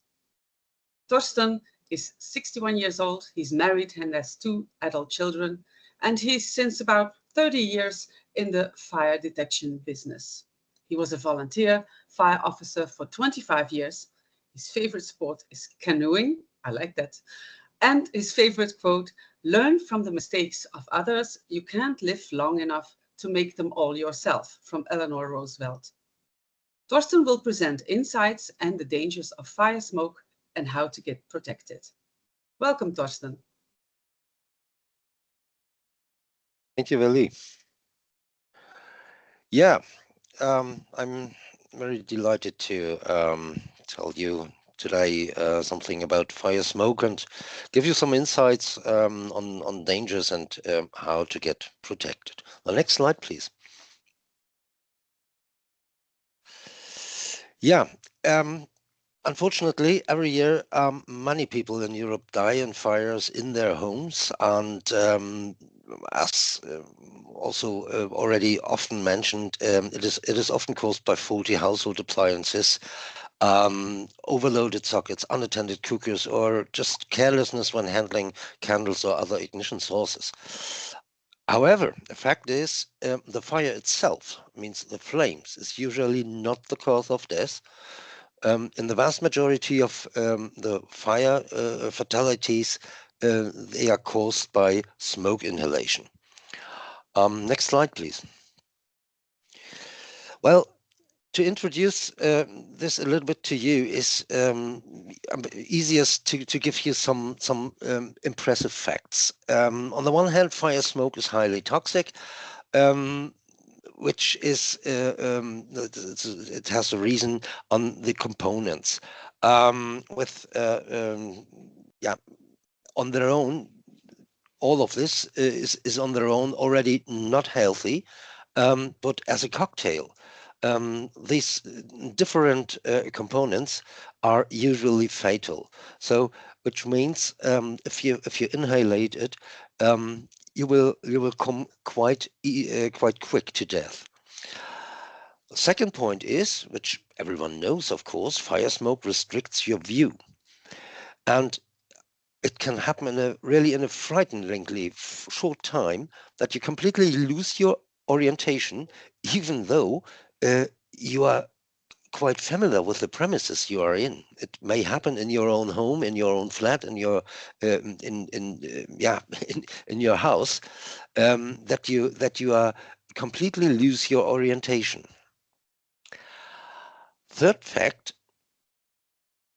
Thorsten is 61 years old, he's married and has 2 adult children, and he's since about 30 years in the fire detection business. He was a volunteer fire officer for 25 years. His favorite sport is canoeing, I like that, and his favorite quote, "Learn from the mistakes of others. You can't live long enough to make them all yourself," from Eleanor Roosevelt. Thorsten will present insights and the dangers of fire smoke and how to get protected. Welcome, Thorsten. Thank you, Willy. Yeah, I'm very delighted to tell you today something about fire smoke and give you some insights on dangers and how to get protected. The next slide, please. Yeah, unfortunately, every year many people in Europe die in fires in their homes, and as also already often mentioned, it is often caused by faulty household appliances, overloaded sockets, unattended cookers, or just carelessness when handling candles or other ignition sources. However, the fact is, the fire itself, means the flames, is usually not the cause of death. In the vast majority of the fire fatalities, they are caused by smoke inhalation. Next slide, please. Well, to introduce this a little bit to you is easiest to give you some impressive facts. On the one hand, fire smoke is highly toxic, which is it has a reason on the components. On their own, all of this is on their own already not healthy, but as a cocktail, these different components are usually fatal. So, which means if you inhalate it, you will come quite quick to death. The second point is, which everyone knows, of course, fire smoke restricts your view, and it can happen in a frighteningly short time that you completely lose your orientation, even though you are quite familiar with the premises you are in. It may happen in your own home, in your own flat, in your in your house, that you are completely lose your orientation. Third fact,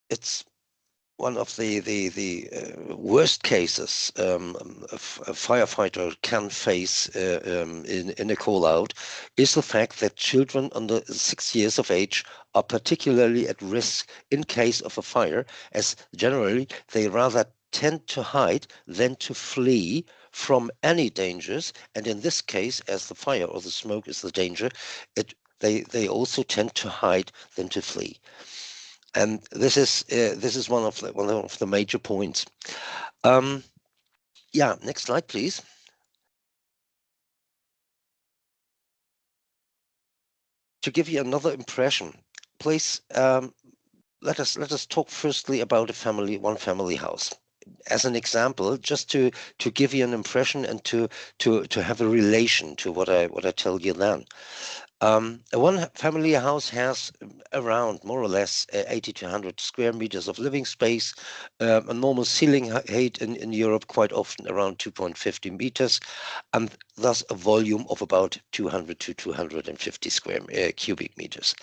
it's one of the worst cases a firefighter can face in a call out is the fact that children under 6 years of age are particularly at risk in case of a fire, as generally they rather tend to hide than to flee from any dangers. And in this case, as the fire or the smoke is the danger, they also tend to hide than to flee. And this is one of the major points. Yeah, next slide, please. To give you another impression, please let us talk firstly about one family house. As an example, just to give you an impression and to have a relation to what I tell you then. One family house has around more or less 80 to 100 square meters of living space. A normal ceiling height in Europe quite often around 2.50 meters, and thus a volume of about 200 to 250 cubic meters.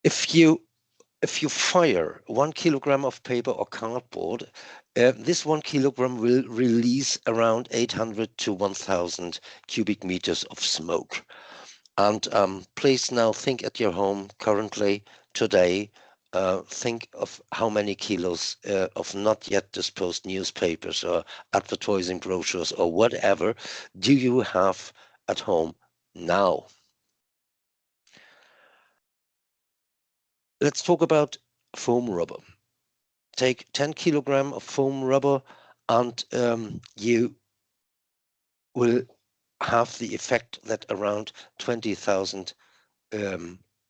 If you fire 1 kilogram of paper or cardboard, this 1 kilogram will release around 800 to 1,000 cubic meters of smoke. And please now think at your home currently, today, think of how many kilos of not yet disposed newspapers or advertising brochures or whatever do you have at home now. Let's talk about foam rubber. Take 10 kilogram of foam rubber and you will have the effect that around 20,000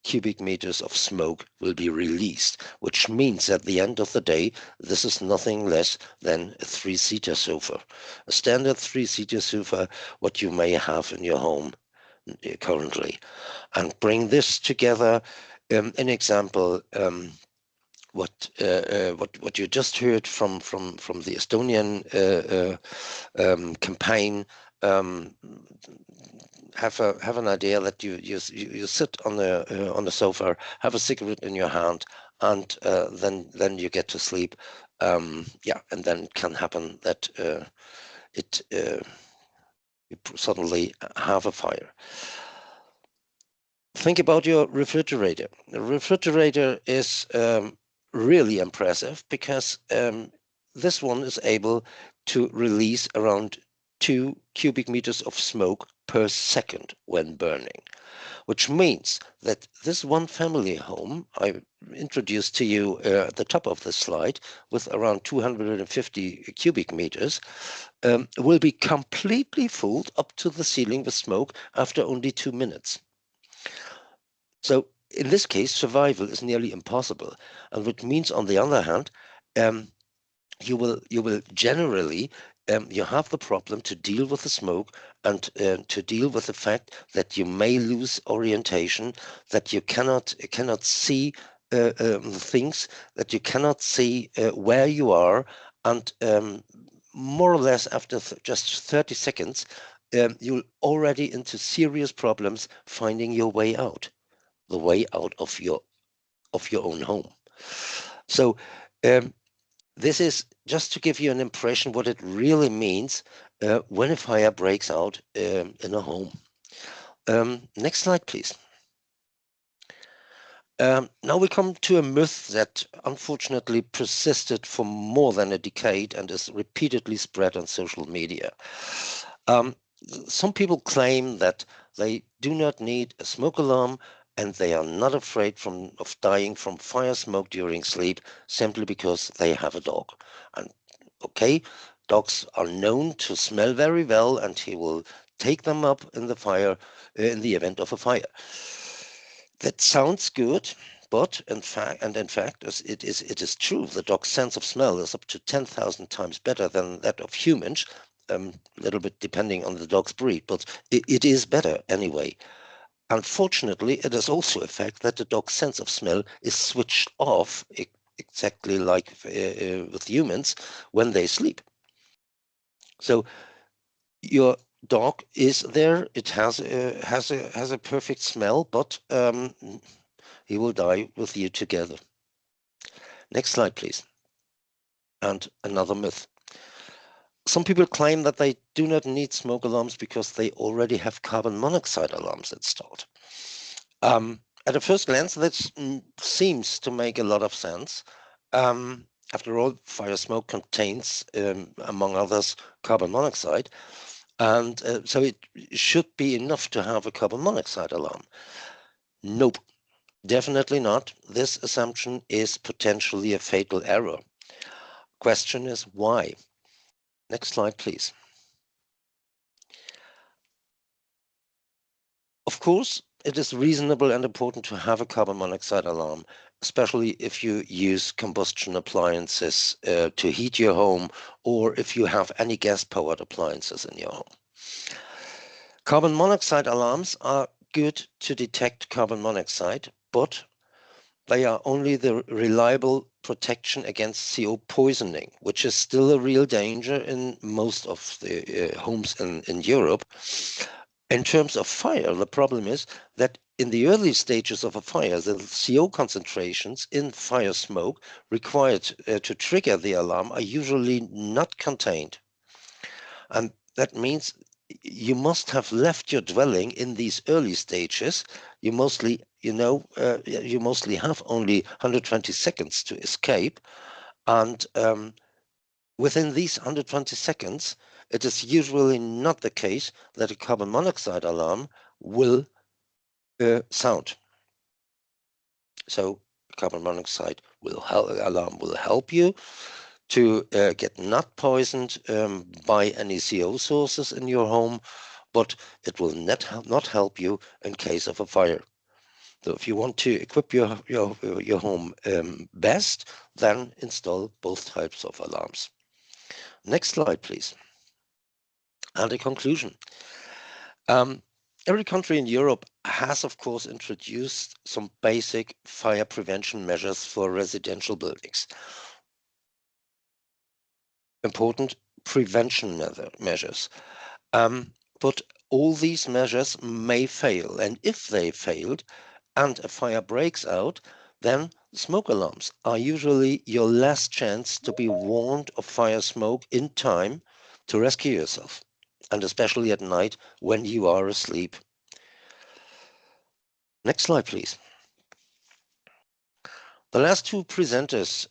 cubic meters of smoke will be released, which means at the end of the day, this is nothing less than a 3-seater sofa, a standard 3-seater sofa, what you may have in your home currently. And bring this together, an example, what you just heard from the Estonian campaign. Have an idea that you sit on the sofa, have a cigarette in your hand, and then you get to sleep. Yeah, and then it can happen that you suddenly have a fire. Think about your refrigerator. The refrigerator is really impressive because this one is able to release around 2 cubic meters of smoke per second when burning, which means that this one family home I introduced to you at the top of the slide with around 250 cubic meters will be completely filled up to the ceiling with smoke after only 2 minutes. So in this case, survival is nearly impossible, and which means, on the other hand, you will generally you have the problem to deal with the smoke and to deal with the fact that you may lose orientation, that you cannot see things, that you cannot see where you are, and more or less after just 30 seconds, you're already into serious problems finding your way out. The way out of your own home. So this is just to give you an impression what it really means when a fire breaks out in a home. Next slide, please. Now we come to a myth that unfortunately persisted for more than a decade and is repeatedly spread on social media. Some people claim that they do not need a smoke alarm and they are not afraid of dying from fire smoke during sleep simply because they have a dog. And okay, dogs are known to smell very well, and he will take them up in the fire in the event of a fire. That sounds good, but in fact, it is true. The dog's sense of smell is up to 10,000 times better than that of humans. A little bit depending on the dog's breed, but it is better anyway. Unfortunately, it is also a fact that the dog's sense of smell is switched off, exactly like with humans, when they sleep. So your dog is there; it has a perfect smell, but he will die with you together. Next slide, please. And another myth. Some people claim that they do not need smoke alarms because they already have carbon monoxide alarms installed. At a first glance, that seems to make a lot of sense. After all, fire smoke contains, among others, carbon monoxide. And so it should be enough to have a carbon monoxide alarm. Nope, definitely not. This assumption is potentially a fatal error. Question is why? Next slide, please. Of course, it is reasonable and important to have a carbon monoxide alarm, especially if you use combustion appliances to heat your home, or if you have any gas-powered appliances in your home. Carbon monoxide alarms are good to detect carbon monoxide, but they are only the reliable protection against CO poisoning, which is still a real danger in most of the homes in Europe. In terms of fire, the problem is that in the early stages of a fire, the CO concentrations in fire smoke required to trigger the alarm are usually not contained. And that means you must have left your dwelling in these early stages. You mostly, you mostly have only 120 seconds to escape. And within these 120 seconds, it is usually not the case that a carbon monoxide alarm will sound. So carbon monoxide alarm will help you to get not poisoned by any CO sources in your home, but it will not help you in case of a fire. So if you want to equip your home best, then install both types of alarms. Next slide, please. And a conclusion. Every country in Europe has, of course, introduced some basic fire prevention measures for residential buildings. Important prevention measures. But all these measures may fail, and if they failed and a fire breaks out, then smoke alarms are usually your last chance to be warned of fire smoke in time to rescue yourself, and especially at night when you are asleep. Next slide, please. The last two presenters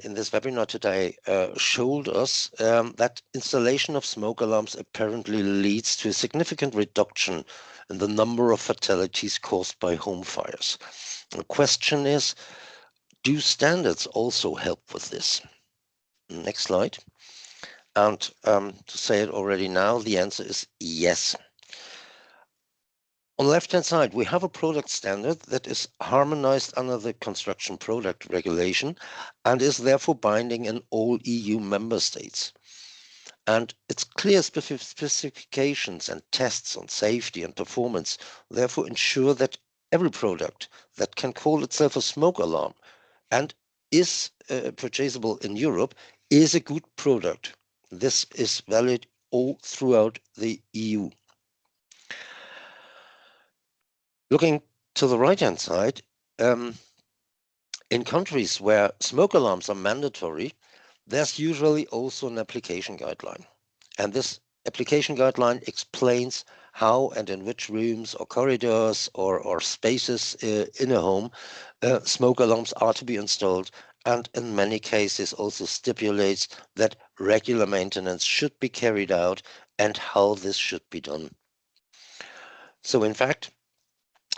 in this webinar today showed us that installation of smoke alarms apparently leads to a significant reduction in the number of fatalities caused by home fires. The question is, do standards also help with this? Next slide. And to say it already now, the answer is yes. On the left-hand side, we have a product standard that is harmonized under the Construction Product Regulation and is therefore binding in all EU member states. And its clear specifications and tests on safety and performance therefore ensure that every product that can call itself a smoke alarm and is purchasable in Europe is a good product. This is valid all throughout the EU. Looking to the right-hand side, in countries where smoke alarms are mandatory, there's usually also an application guideline. And this application guideline explains how and in which rooms or corridors or spaces in a home smoke alarms are to be installed, and in many cases also stipulates that regular maintenance should be carried out and how this should be done. So in fact,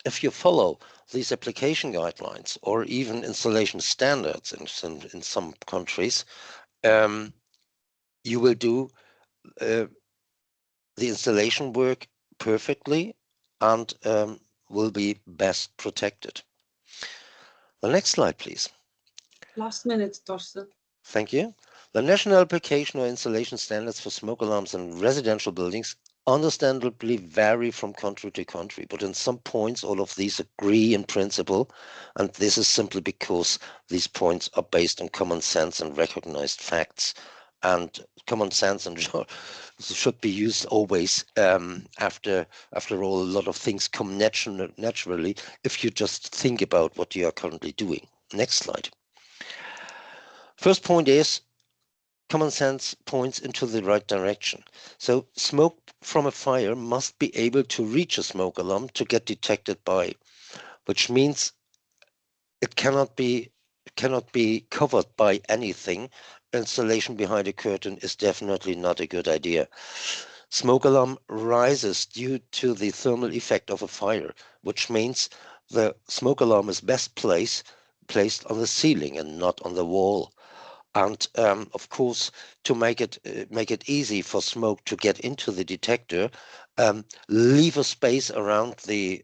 if you follow these application guidelines or even installation standards in some countries, you will do the installation work perfectly and will be best protected. The next slide, please. Last minute, Thorsten. Thank you. The national application or installation standards for smoke alarms in residential buildings understandably vary from country to country, but in some points all of these agree in principle, and this is simply because these points are based on common sense and recognized facts. And common sense and should be used always. After all, a lot of things come naturally if you just think about what you are currently doing. Next slide. First point is common sense points into the right direction. So smoke from a fire must be able to reach a smoke alarm to get detected by, which means it cannot be covered by anything. Installation behind a curtain is definitely not a good idea. Smoke alarm rises due to the thermal effect of a fire, which means the smoke alarm is best placed on the ceiling and not on the wall. And of course, to make it easy for smoke to get into the detector, leave a space around the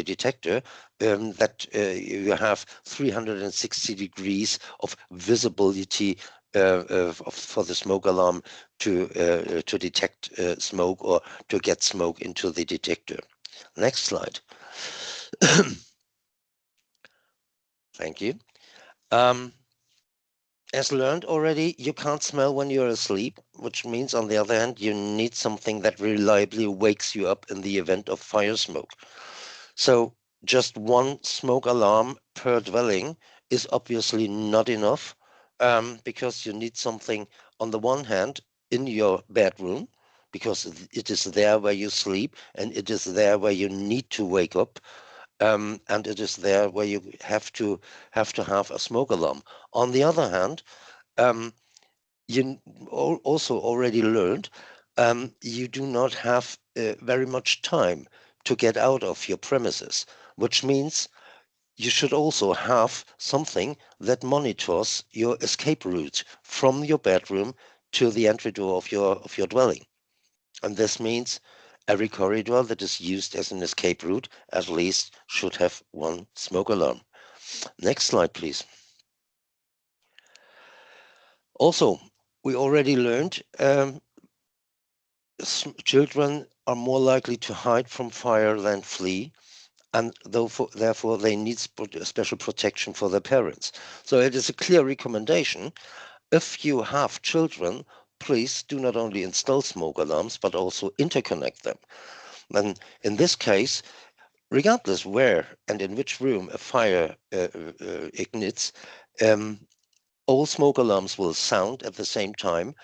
detector that you have 360 degrees of visibility for the smoke alarm to detect smoke or to get smoke into the detector. Next slide. Thank you. As learned already, you can't smell when you're asleep, which means, on the other hand, you need something that reliably wakes you up in the event of fire smoke. So just one smoke alarm per dwelling is obviously not enough, because you need something, on the one hand, in your bedroom, because it is there where you sleep and it is there where you need to wake up. And it is there where you have to have a smoke alarm. On the other hand, you also already learned you do not have very much time to get out of your premises, which means you should also have something that monitors your escape route from your bedroom to the entry door of your dwelling. And this means every corridor that is used as an escape route at least should have one smoke alarm. Next slide, please. Also, we already learned children are more likely to hide from fire than flee, and therefore they need special protection for their parents. So it is a clear recommendation. If you have children, please do not only install smoke alarms, but also interconnect them. And in this case, regardless where and in which room a fire ignites, all smoke alarms will sound at the same time.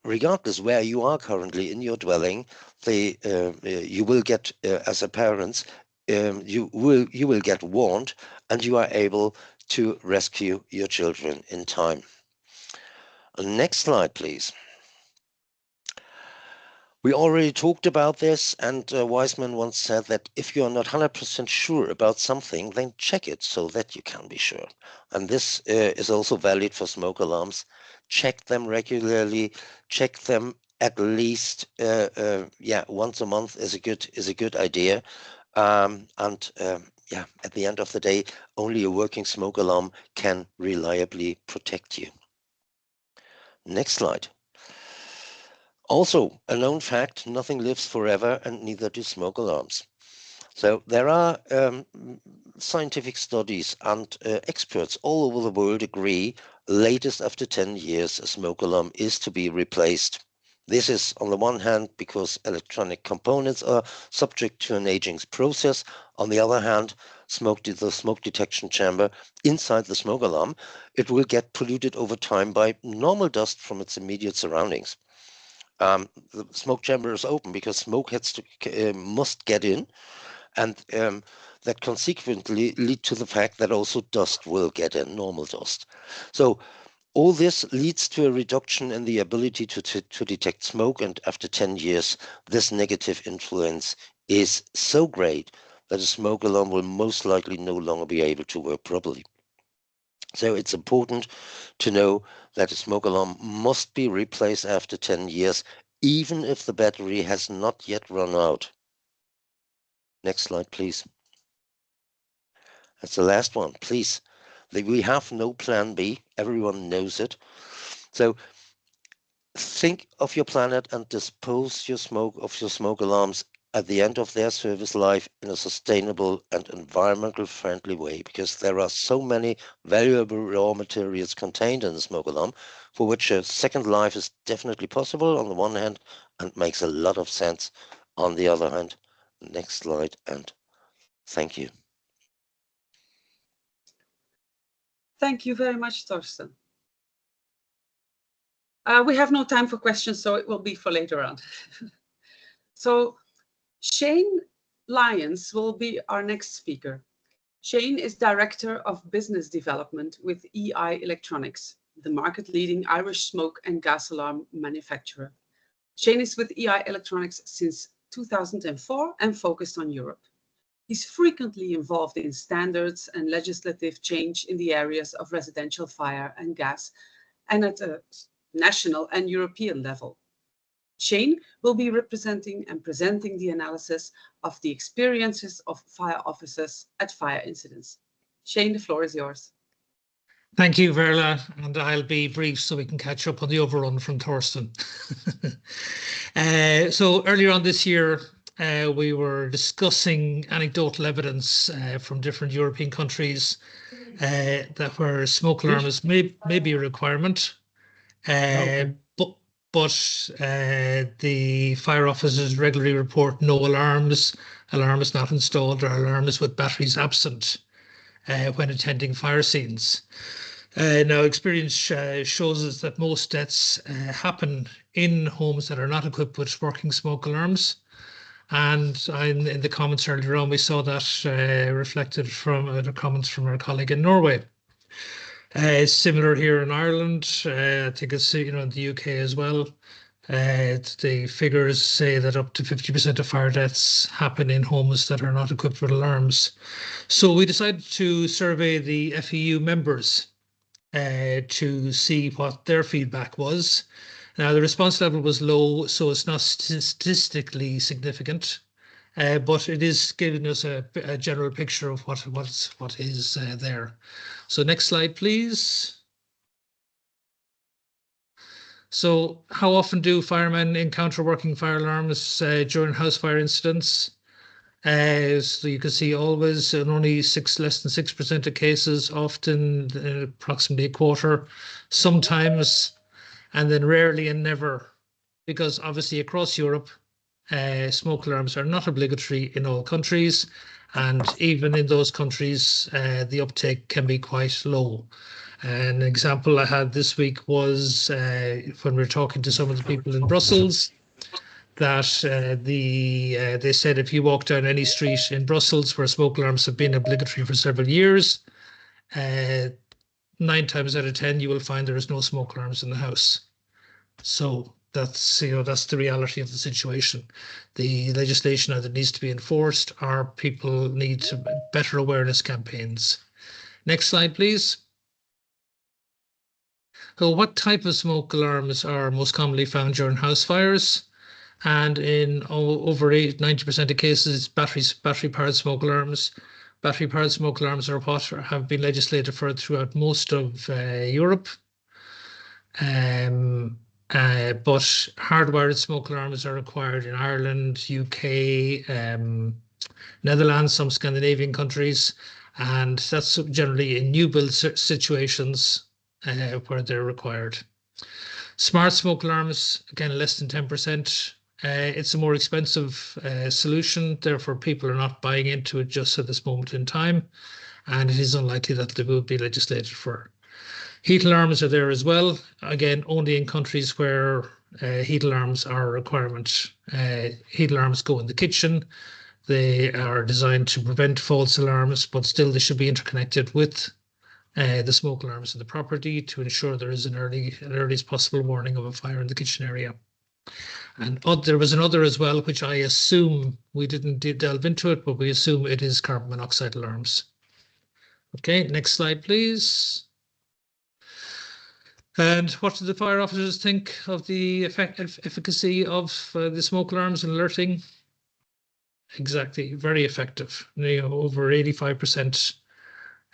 Regardless where you are currently in your dwelling, you will get, as a parent, you will get warned, and you are able to rescue your children in time. Next slide, please. We already talked about this, and Weisman once said that if you are not 100% sure about something, then check it so that you can be sure. And this is also valid for smoke alarms. Check them regularly. Check them at least once a month is a good idea. At the end of the day, only a working smoke alarm can reliably protect you. Next slide. Also, a known fact, nothing lives forever, and neither do smoke alarms. So there are scientific studies, and experts all over the world agree, latest after 10 years, a smoke alarm is to be replaced. This is, on the one hand, because electronic components are subject to an aging process. On the other hand, the smoke detection chamber inside the smoke alarm, it will get polluted over time by normal dust from its immediate surroundings. The smoke chamber is open because smoke must get in, and that consequently lead to the fact that also dust will get in, normal dust. So all this leads to a reduction in the ability to detect smoke, and after 10 years, this negative influence is so great that a smoke alarm will most likely no longer be able to work properly. So it's important to know that a smoke alarm must be replaced after 10 years, even if the battery has not yet run out. Next slide, please. That's the last one, please. We have no plan B. Everyone knows it. So think of your planet and dispose of your smoke alarms at the end of their service life in a sustainable and environmental friendly way, because there are so many valuable raw materials contained in the smoke alarm for which a second life is definitely possible on the one hand and makes a lot of sense on the other hand. Next slide, and thank you. Thank you very much, Thorsten. We have no time for questions, so it will be for later on. So Shane Lyons will be our next speaker. Shane is Director of Business Development with EI Electronics, the market-leading Irish smoke and gas alarm manufacturer. Shane is with EI Electronics since 2004 and focused on Europe. He's frequently involved in standards and legislative change in the areas of residential fire and gas, and at a national and European level. Shane will be representing and presenting the analysis of the experiences of fire officers at fire incidents. Shane, the floor is yours. Thank you, Verla, and I'll be brief so we can catch up on the overrun from Thorsten. So earlier on this year, we were discussing anecdotal evidence from different European countries that where smoke alarms may be a requirement, but the fire officers regularly report no alarms, alarms not installed, or alarms with batteries absent when attending fire scenes. Now, experience shows us that most deaths happen in homes that are not equipped with working smoke alarms. And in the comments earlier on, we saw that reflected from the comments from our colleague in Norway. Similar here in Ireland, I think it's in the UK as well. The figures say that up to 50% of fire deaths happen in homes that are not equipped with alarms. So we decided to survey the FEU members to see what their feedback was. Now, the response level was low, so it's not statistically significant, but it is giving us a general picture of what is there. So next slide, please. So how often do firemen encounter working fire alarms during house fire incidents? So you can see always in only less than 6% of cases, often approximately a quarter, sometimes, and then rarely and never, because obviously across Europe, smoke alarms are not obligatory in all countries, and even in those countries, the uptake can be quite low. An example I had this week was when we were talking to some of the people in Brussels, that they said if you walk down any street in Brussels where smoke alarms have been obligatory for several years, 9 times out of 10 you will find there is no smoke alarms in the house. So that's the reality of the situation. The legislation either needs to be enforced or people need better awareness campaigns. Next slide, please. So what type of smoke alarms are most commonly found during house fires? And in over 90% of cases, battery-powered smoke alarms. Battery-powered smoke alarms are what have been legislated for throughout most of Europe. But hardwired smoke alarms are required in Ireland, UK, Netherlands, some Scandinavian countries, and that's generally in new build situations where they're required. Smart smoke alarms, again, less than 10%. It's a more expensive solution, therefore people are not buying into it just at this moment in time, and it is unlikely that they will be legislated for. Heat alarms are there as well, again, only in countries where heat alarms are a requirement. Heat alarms go in the kitchen. They are designed to prevent false alarms, but still they should be interconnected with the smoke alarms in the property to ensure there is an earliest possible warning of a fire in the kitchen area. And there was another as well, which I assume, we didn't delve into it, but we assume it is carbon monoxide alarms. Okay, next slide, please. And what do the fire officers think of the efficacy of the smoke alarms in alerting? Exactly, very effective, over 85%.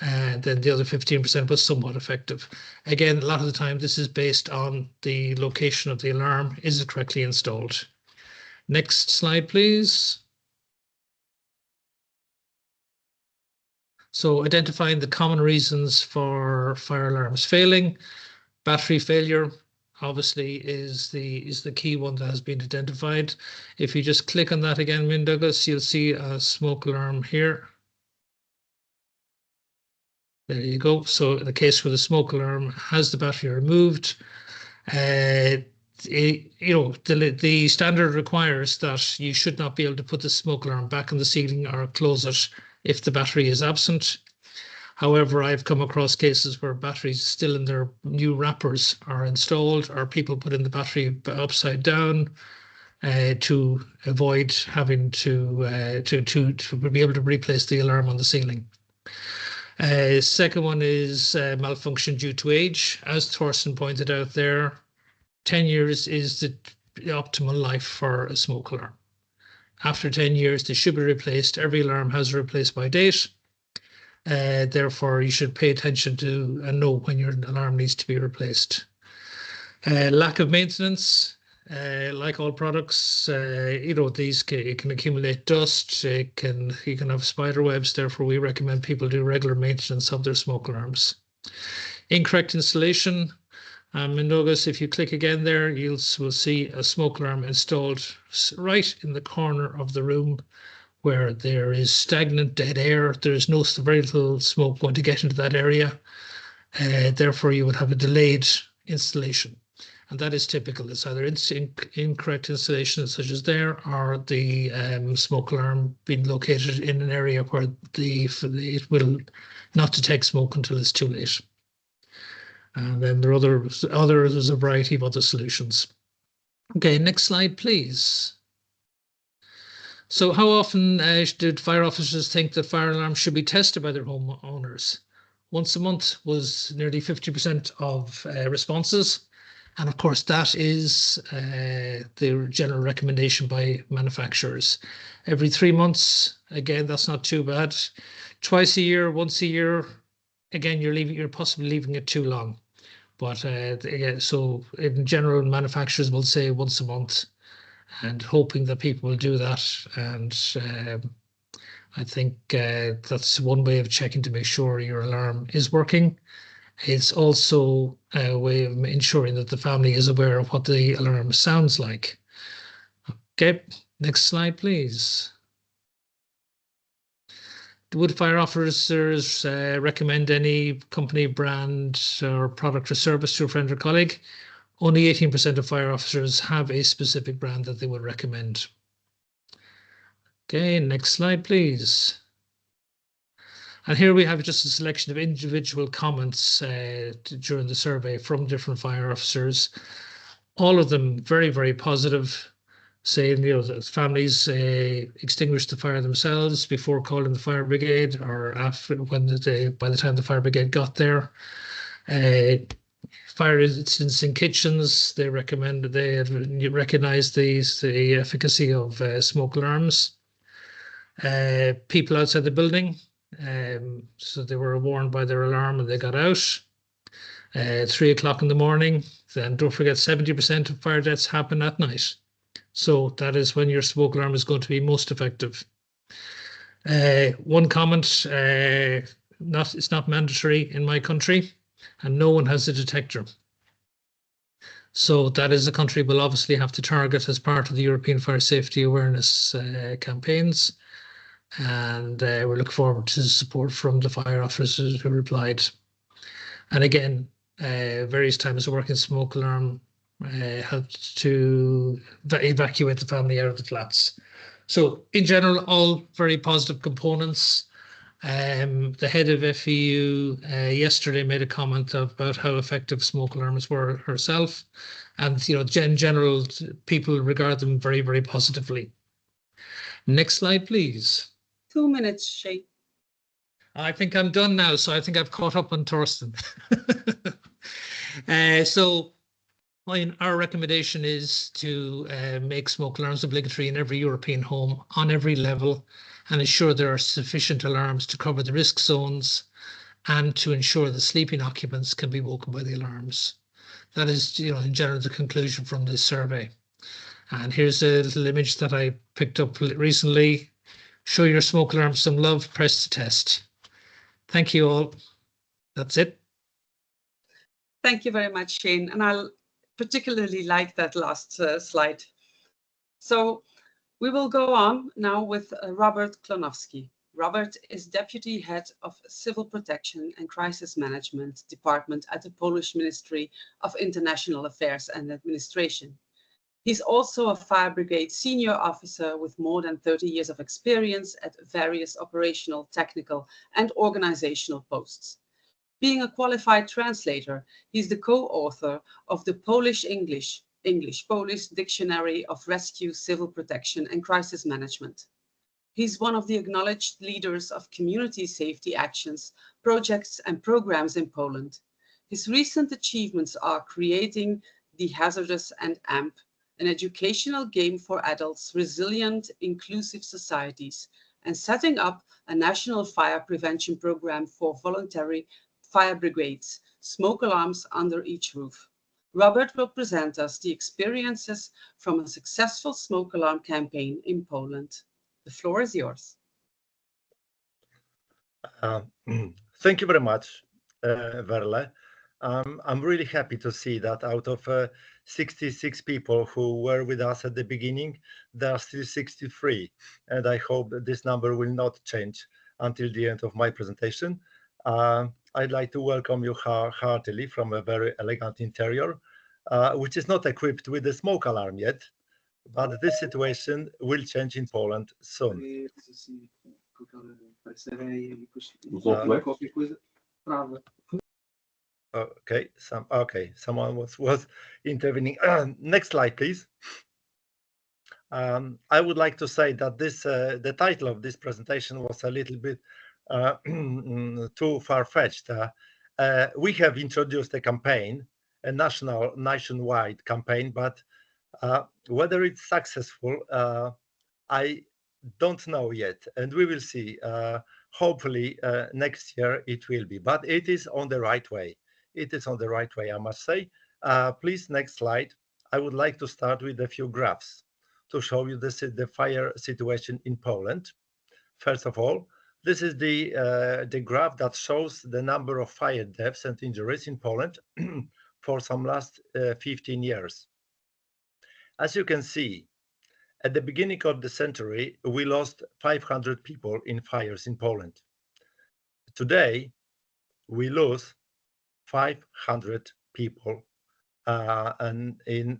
And then the other 15% was somewhat effective. Again, a lot of the time, this is based on the location of the alarm. Is it correctly installed? Next slide, please. So identifying the common reasons for fire alarms failing. Battery failure, obviously, is the key one that has been identified. If you just click on that again, Douglas, you'll see a smoke alarm here. There you go. So in the case where the smoke alarm has the battery removed, the standard requires that you should not be able to put the smoke alarm back on the ceiling or close it if the battery is absent. However, I've come across cases where batteries still in their new wrappers are installed, or people put in the battery upside down to avoid having to be able to replace the alarm on the ceiling. Second one is malfunction due to age. As Thorsten pointed out there, 10 years is the optimal life for a smoke alarm. After 10 years, they should be replaced. Every alarm has a replace by date. Therefore, you should pay attention to and know when your alarm needs to be replaced. Lack of maintenance, like all products, these can accumulate dust. You can have spider webs. Therefore, we recommend people do regular maintenance of their smoke alarms. Incorrect installation. Notice if you click again there, will see a smoke alarm installed right in the corner of the room where there is stagnant dead air. There's very little smoke going to get into that area. Therefore, you would have a delayed installation. And that is typical. It's either incorrect installation such as there, or the smoke alarm being located in an area where it will not detect smoke until it's too late. And then there's a variety of other solutions. Okay, next slide, please. So how often did fire officers think that fire alarms should be tested by their homeowners? Once a month was nearly 50% of responses. And of course, that is the general recommendation by manufacturers. Every 3 months, again, that's not too bad. Twice a year, once a year, again, you're possibly leaving it too long. But again, so in general, manufacturers will say once a month, and hoping that people will do that. And I think that's one way of checking to make sure your alarm is working. It's also a way of ensuring that the family is aware of what the alarm sounds like. Okay, next slide, please. Would fire officers recommend any company, brand, or product or service to a friend or colleague? Only 18% of fire officers have a specific brand that they would recommend. Okay, next slide, please. And here we have just a selection of individual comments during the survey from different fire officers. All of them very, very positive, saying that families extinguish the fire themselves before calling the fire brigade, or after by the time the fire brigade got there. Fire incidents in kitchens, they recognize the efficacy of smoke alarms. People outside the building, so they were warned by their alarm and they got out. 3 o'clock in the morning, then don't forget 70% of fire deaths happen at night. So that is when your smoke alarm is going to be most effective. One comment, it's not mandatory in my country, and no one has a detector. So that is a country we'll obviously have to target as part of the European Fire Safety Awareness campaigns. And we're looking forward to support from the fire officers who replied. And again, various times of working smoke alarm helped to evacuate the family out of the flats. So in general, all very positive components. The head of FEU yesterday made a comment about how effective smoke alarms were herself, and in general, people regard them very, very positively. Next slide, please. 2 minutes, Shay. I think I'm done now, so I think I've caught up on Thorsten. So our recommendation is to make smoke alarms obligatory in every European home on every level, and ensure there are sufficient alarms to cover the risk zones and to ensure the sleeping occupants can be woken by the alarms. That is, in general, the conclusion from this survey. And here's a little image that I picked up recently. Show your smoke alarm some love, press to test. Thank you all. That's it. Thank you very much, Shane. And I'll particularly like that last slide. So we will go on now with Robert Klonowski. Robert is Deputy Head of Civil Protection and Crisis Management Department at the Polish Ministry of International Affairs and Administration. He's also a fire brigade senior officer with more than 30 years of experience at various operational, technical, and organizational posts. Being a qualified translator, he's the co-author of the Polish-Polish Dictionary of Rescue, Civil Protection and Crisis Management. He's one of the acknowledged leaders of community safety actions, projects and programs in Poland. His recent achievements are creating The Hazardous and AMP, an educational game for adults, resilient, inclusive societies, and setting up a national fire prevention program for voluntary fire brigades, smoke alarms under each roof. Robert will present us the experiences from a successful smoke alarm campaign in Poland. The floor is yours. Thank you very much, Verle. I'm really happy to see that out of 66 people who were with us at the beginning, there are still 63. And I hope that this number will not change until the end of my presentation. I'd like to welcome you heartily from a very elegant interior, which is not equipped with a smoke alarm yet, but this situation will change in Poland soon. Someone was intervening. Next slide, please. I would like to say that this the title of this presentation was a little bit too far-fetched. We have introduced a campaign, a nationwide campaign, but whether it's successful, I don't know yet, and we will see. Hopefully next year it will be, but it is on the right way. It is on the right way, I must say. Please, next slide. I would like to start with a few graphs to show you the fire situation in Poland. First of all, this is the graph that shows the number of fire deaths and injuries in Poland for some last 15 years. As you can see, at the beginning of the century, we lost 500 people in fires in Poland. Today, we lose 500 people in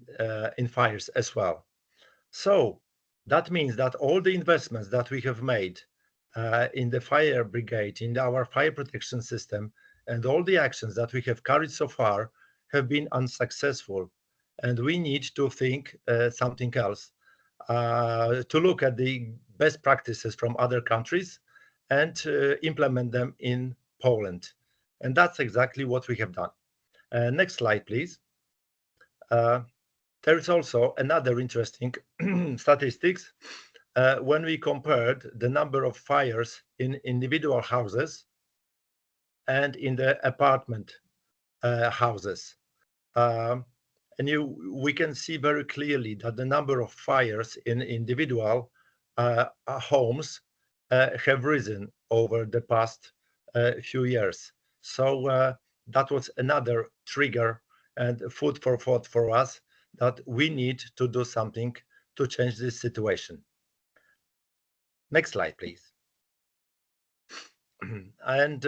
fires as well. So that means that all the investments that we have made in the fire brigade, in our fire protection system, and all the actions that we have carried so far have been unsuccessful. And we need to think something else, to look at the best practices from other countries and implement them in Poland. And that's exactly what we have done. Next slide, please. There is also another interesting statistics. When we compared the number of fires in individual houses and in the apartment houses. We can see very clearly that the number of fires in individual homes have risen over the past few years. So that was another trigger and food for thought for us that we need to do something to change this situation. Next slide, please. And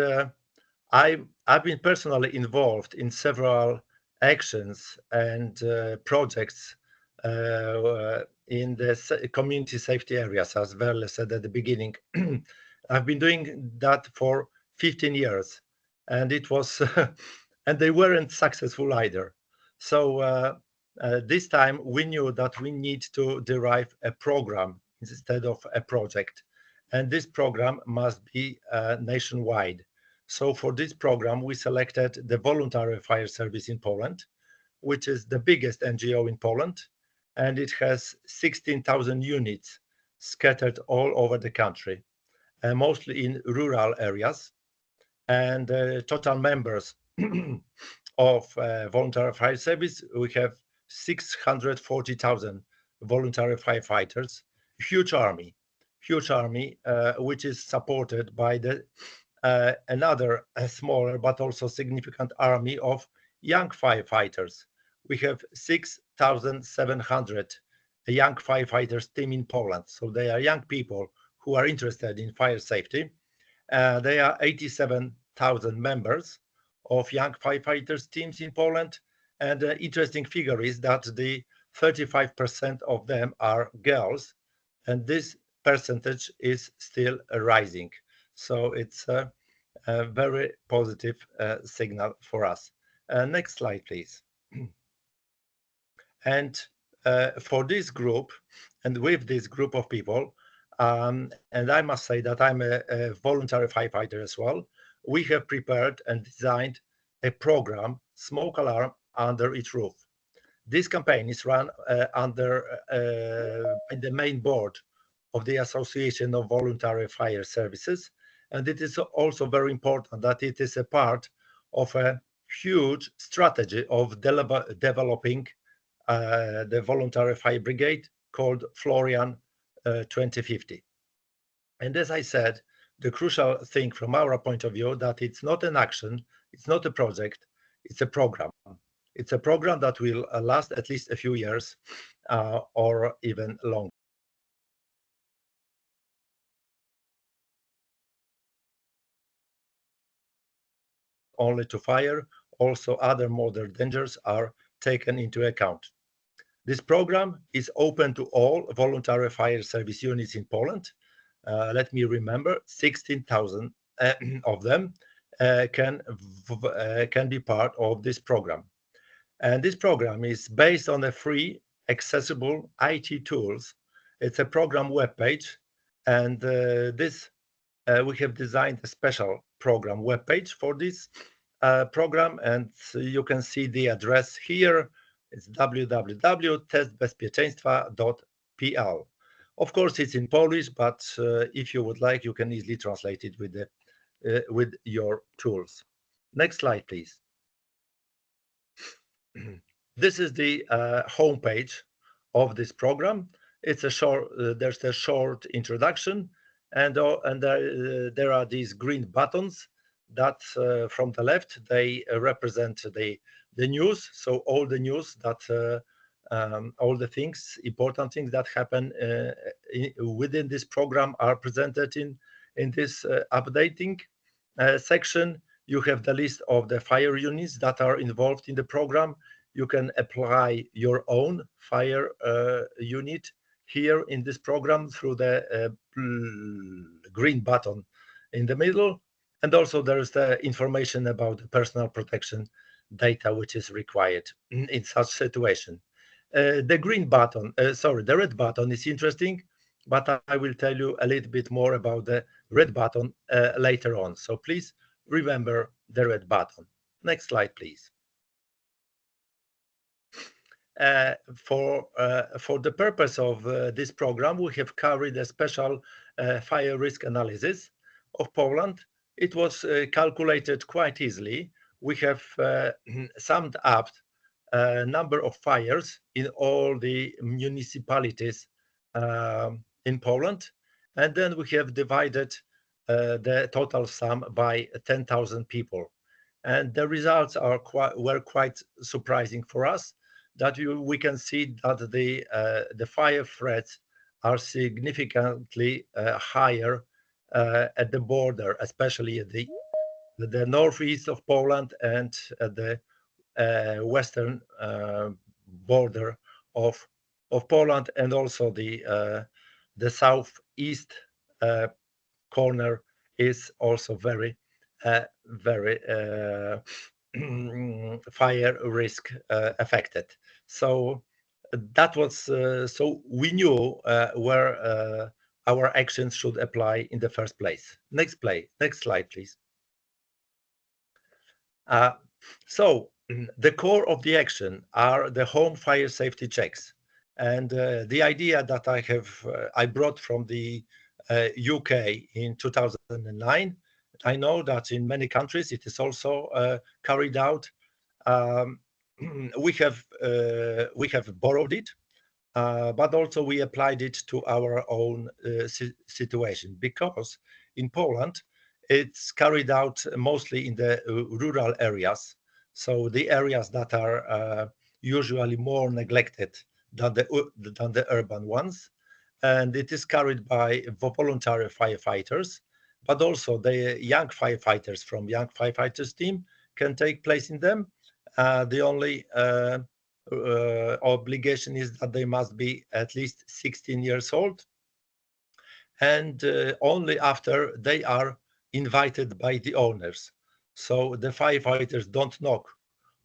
I've been personally involved in several actions and projects in the community safety areas, as Verle said at the beginning. I've been doing that for 15 years, and it was, and they weren't successful either. So this time we knew that we need to derive a program instead of a project, and this program must be nationwide. So for this program, we selected the Voluntary Fire Service in Poland, which is the biggest NGO in Poland, and it has 16,000 units scattered all over the country, mostly in rural areas. And total members of Voluntary Fire Service, we have 640,000 voluntary firefighters, huge army, which is supported by the another smaller but also significant army of young firefighters. We have 6,700 young firefighters team in Poland. So they are young people who are interested in fire safety. They are 87,000 members of young firefighters teams in Poland. And the interesting figure is that the 35% of them are girls, and this percentage is still rising. So it's a very positive signal for us. Next slide, please. And for this group, and with this group of people, and I must say that I'm a voluntary firefighter as well, we have prepared and designed a program, Smoke Alarm Under Each Roof. This campaign is run under the main board of the Association of Voluntary Fire Services. And it is also very important that it is a part of a huge strategy of developing the voluntary fire brigade called Florian 2050. And as I said, the crucial thing from our point of view that it's not an action, it's not a project, it's a program. It's a program that will last at least a few years or even longer. Only to fire, also other modern dangers are taken into account. This program is open to all voluntary fire service units in Poland. Let me remember, 16,000 of them can be part of this program. And this program is based on a free, accessible IT tools. It's a program webpage, and we have designed a special program webpage for this program, and you can see the address here. It's www.testbezpieczeństwa.pl. Of course, it's in Polish, but if you would like, you can easily translate it with your tools. Next slide, please. This is the homepage of this program. It's a short. There's a short introduction, and there are these green buttons that from the left they represent the news. So all the news that all the things, important things that happen within this program are presented in this updating section. You have the list of the fire units that are involved in the program. You can apply your own fire unit here in this program through the green button in the middle. And also there is the information about the personal protection data which is required in such situation. The green button, the red button is interesting, but I will tell you a little bit more about the red button later on. So please remember the red button. Next slide, please. For the purpose of this program, we have carried a special fire risk analysis of Poland. It was calculated quite easily. We have summed up a number of fires in all the municipalities in Poland, and then we have divided the total sum by 10,000 people. And the results were quite surprising for us, that we can see that the fire threats are significantly higher at the border, especially at the northeast of Poland and at the western border of Poland, and also the southeast corner is also very fire risk affected. So that was so we knew where our actions should apply in the first place. Next slide, please. So the core of the action are the home fire safety checks, and the idea that I brought from the UK in 2009. I know that in many countries it is also carried out. We have borrowed it, but also we applied it to our own situation, because in Poland it's carried out mostly in the rural areas, so the areas that are usually more neglected than the urban ones, and it is carried by voluntary firefighters, but also the young firefighters from young firefighters team can take place in them. The only obligation is that they must be at least 16 years old, and only after they are invited by the owners. So the firefighters don't knock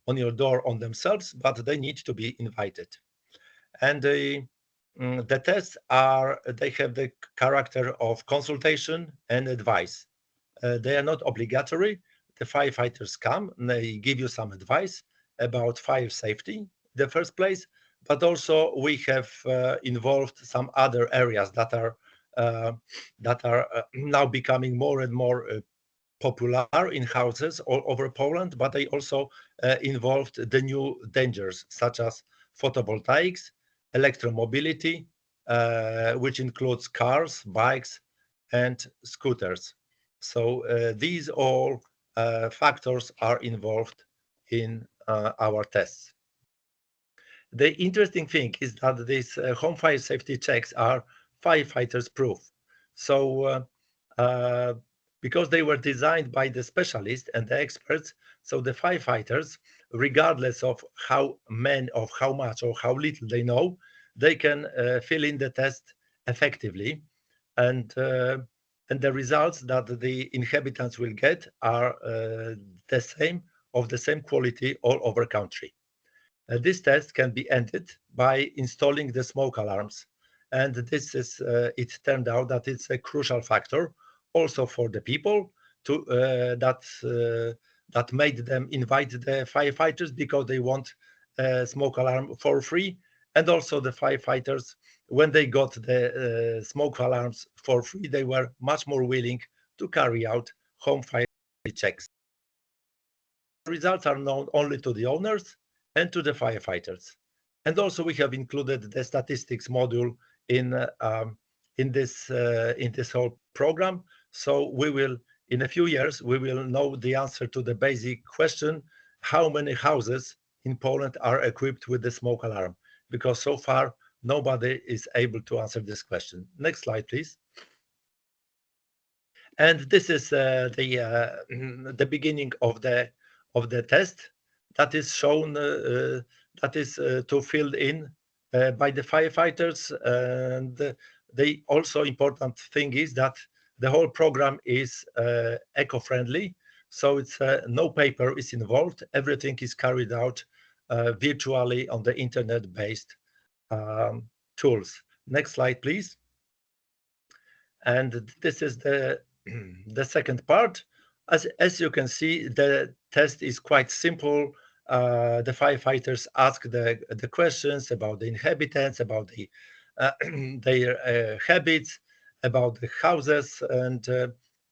on your door on themselves, but they need to be invited. And the tests they have the character of consultation and advice. They are not obligatory. The firefighters come and they give you some advice about fire safety in the first place, but also we have involved some other areas that are that are now becoming more and more popular in houses all over Poland, but they also involved the new dangers such as photovoltaics, electromobility, which includes cars, bikes, and scooters. So these all factors are involved in our tests. The interesting thing is that these home fire safety checks are firefighters proof. So because they were designed by the specialists and the experts, so the firefighters, regardless of how much or how little they know, they can fill in the test effectively, and the results that the inhabitants will get are the same quality all over country. This test can be ended by installing the smoke alarms, and this is it turned out that it's a crucial factor also for the people to that made them invite the firefighters because they want a smoke alarm for free, and also the firefighters, when they got the smoke alarms for free, they were much more willing to carry out home fire checks. The results are known only to the owners and to the firefighters. And also we have included the statistics module in this whole program. So we will, in a few years, we will know the answer to the basic question: how many houses in Poland are equipped with the smoke alarm? Because so far nobody is able to answer this question. Next slide, please. And this is the beginning of the test that is shown, that is to filled in by the firefighters. And the also important thing is that the whole program is eco-friendly. So it's no paper is involved. Everything is carried out virtually on the internet-based tools. Next slide, please. And this is the second part. As you can see, the test is quite simple. The firefighters ask the questions about the inhabitants, about their habits, about the houses, and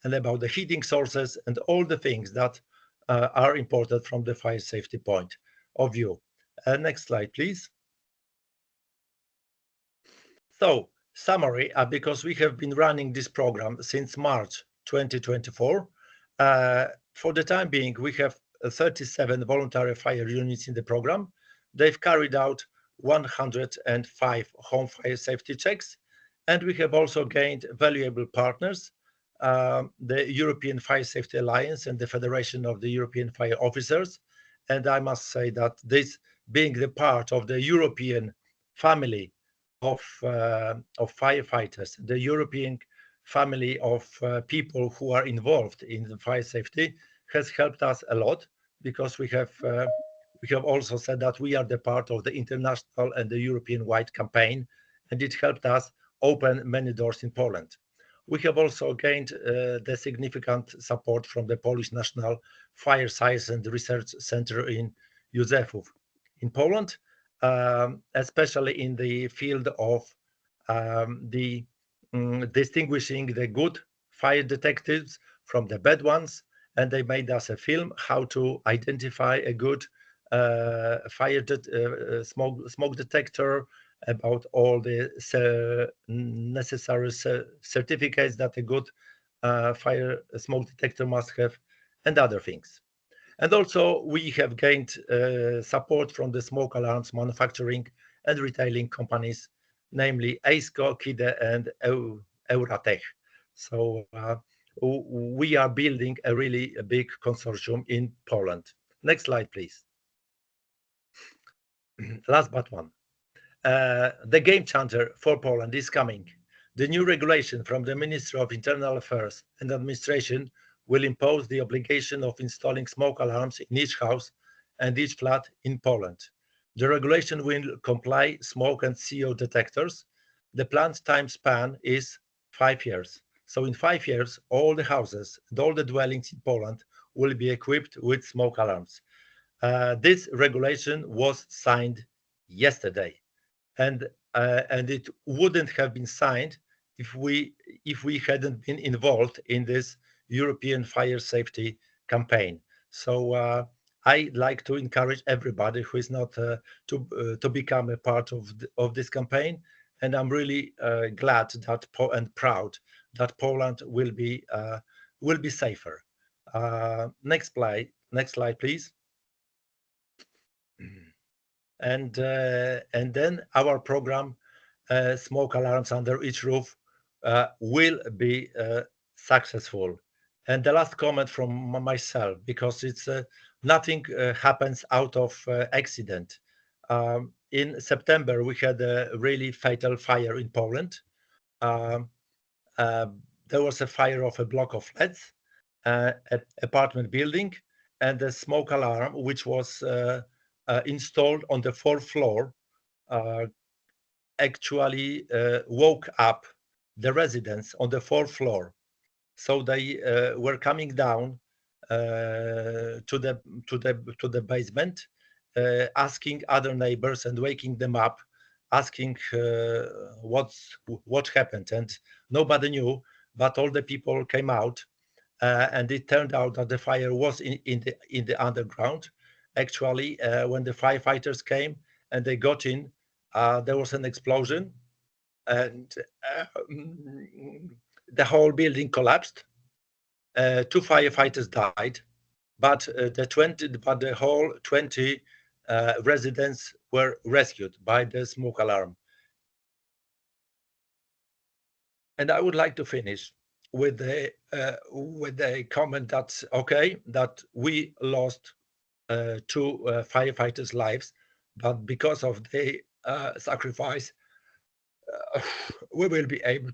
about the heating sources, and all the things that are important from the fire safety point of view. Next slide, please. So, summary, because we have been running this program since March 2024. For the time being, we have 37 voluntary fire units in the program. They've carried out 105 home fire safety checks, and we have also gained valuable partners, the European Fire Safety Alliance and the Federation of the European Fire Officers. And I must say that this, being the part of the European family of firefighters, the European family of people who are involved in the fire safety, has helped us a lot, because we have also said that we are the part of the international and the European-wide campaign, and it helped us open many doors in Poland. We have also gained the significant support from the Polish National Fire Science and Research Center in Józefów in Poland, especially in the field of distinguishing the good fire detectives from the bad ones, and they made us a film how to identify a good smoke detector, about all the necessary certificates that a good fire smoke detector must have, and other things. And also we have gained support from the smoke alarms manufacturing and retailing companies, namely ASCO, KIDE, and Euratech. So we are building a really big consortium in Poland. Next slide, please. Last but one. The game changer for Poland is coming. The new regulation from the Ministry of Internal Affairs and Administration will impose the obligation of installing smoke alarms in each house and each flat in Poland. The regulation will comply smoke and CO detectors. The planned time span is 5 years. So in 5 years, all the houses and all the dwellings in Poland will be equipped with smoke alarms. This regulation was signed yesterday, and it wouldn't have been signed if we hadn't been involved in this European fire safety campaign. So I'd like to encourage everybody who is not to become a part of this campaign, and I'm really glad that and proud that Poland will be safer. Next slide, please. And then our program, Smoke Alarms Under Each Roof, will be successful. And the last comment from myself, because it's nothing happens out of accident. In September, we had a really fatal fire in Poland. There was a fire of a block of flats, apartment building, and the smoke alarm, which was installed on the 4th floor, actually woke up the residents on the 4th floor. So they were coming down to the basement, asking other neighbors and waking them up, asking what happened, and nobody knew. But all the people came out, and it turned out that the fire was in the underground. Actually, when the firefighters came and they got in, there was an explosion, and the whole building collapsed. 2 firefighters died, but the whole 20 residents were rescued by the smoke alarm. And I would like to finish with a comment that that we lost 2 firefighters' lives, but because of the sacrifice, we will be able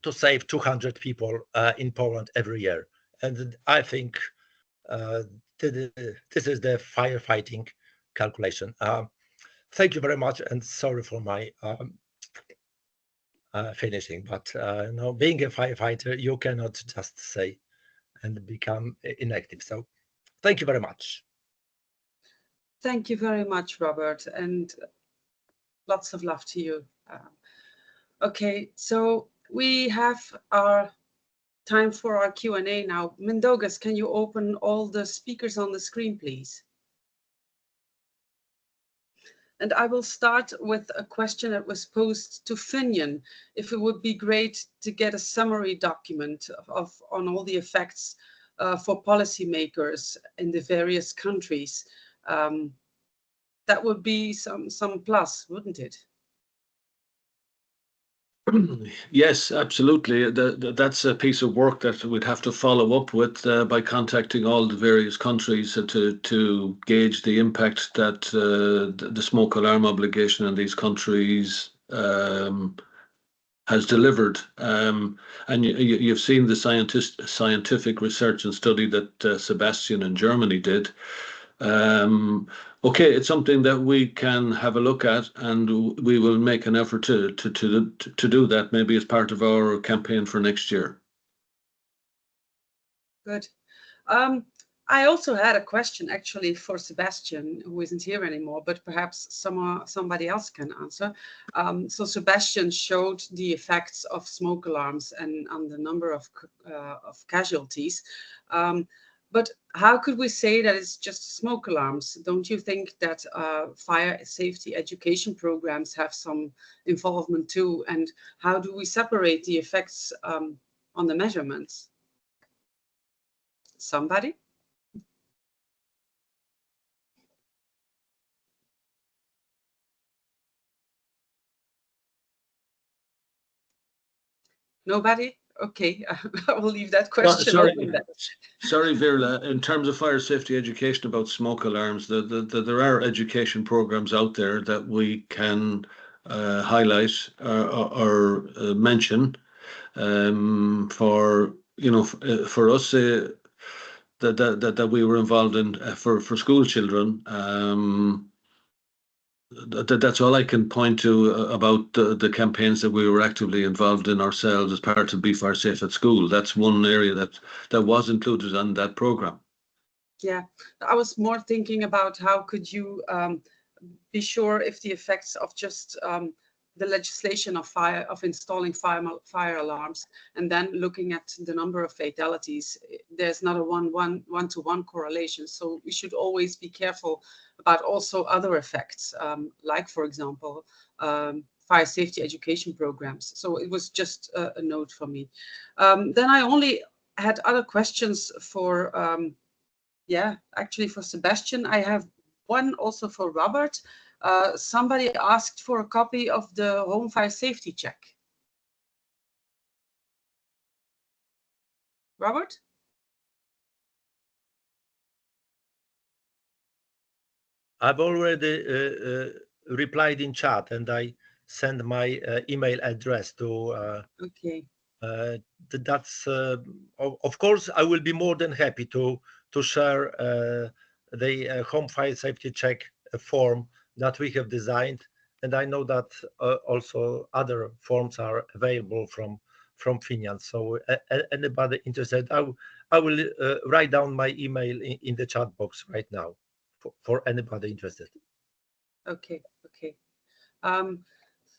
to save 200 people in Poland every year. And I think this is the firefighting calculation. Thank you very much, and sorry for my finishing, but being a firefighter, you cannot just say and become inactive. So thank you very much. Thank you very much, Robert, and lots of love to you. Okay, so we have our time for our Q&A now. Mindaugas, can you open all the speakers on the screen, please? And I will start with a question that was posed to Finian. If it would be great to get a summary document on all the effects for policymakers in the various countries. That would be some plus, wouldn't it? Yes, absolutely. That's a piece of work that we'd have to follow up with by contacting all the various countries to gauge the impact that the smoke alarm obligation in these countries has delivered. And you've seen the scientific research and study that Sebastian in Germany did. Okay, it's something that we can have a look at, and we will make an effort to do that, maybe as part of our campaign for next year. Good. I also had a question actually for Sebastian, who isn't here anymore, but perhaps somebody else can answer. So Sebastian showed the effects of smoke alarms and on the number of casualties. But how could we say that it's just smoke alarms? Don't you think that fire safety education programs have some involvement too? And how do we separate the effects on the measurements? Somebody? Nobody? Okay, I will leave that question open. Sorry, Virla. In terms of fire safety education about smoke alarms, there are education programs out there that we can highlight or mention. For us, that we were involved in for school children. That's all I can point to about the campaigns that we were actively involved in ourselves as part of Be Fire Safe at School. That's one area that was included on that program. Yeah, I was more thinking about how could you be sure if the effects of just the legislation of installing fire alarms, and then looking at the number of fatalities, there's not a one-to-one correlation. So we should always be careful about also other effects, like, for example, fire safety education programs. So it was just a note for me. Then I only had other questions for, actually for Sebastian. I have one also for Robert. Somebody asked for a copy of the home fire safety check. Robert? I've already replied in chat, and I send my email address to. Okay. That's of course I will be more than happy to share the home fire safety check form that we have designed, and I know that also other forms are available from Finian. So anybody interested, I will write down my email in the chat box right now for anybody interested. Okay.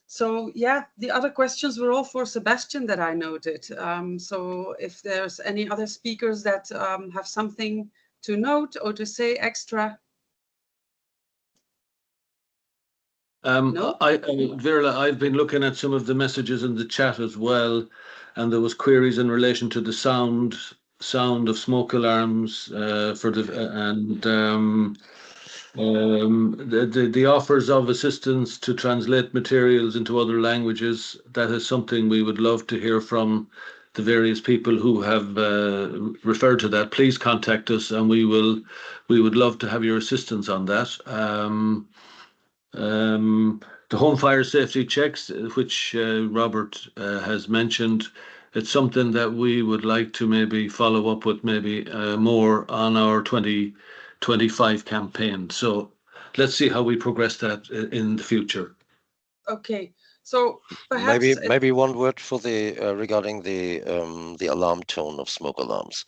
So yeah, the other questions were all for Sebastian that I noted. So if there's any other speakers that have something to note or to say extra. No? Virla, I've been looking at some of the messages in the chat as well, and there was queries in relation to the sound of smoke alarms the offers of assistance to translate materials into other languages. That is something we would love to hear from the various people who have referred to that. Please contact us, and we would love to have your assistance on that. The home fire safety checks, which Robert has mentioned, it's something that we would like to maybe follow up with, maybe more on our 2025 campaign. So let's see how we progress that in the future. Okay, so perhaps maybe one word for the regarding the alarm tone of smoke alarms.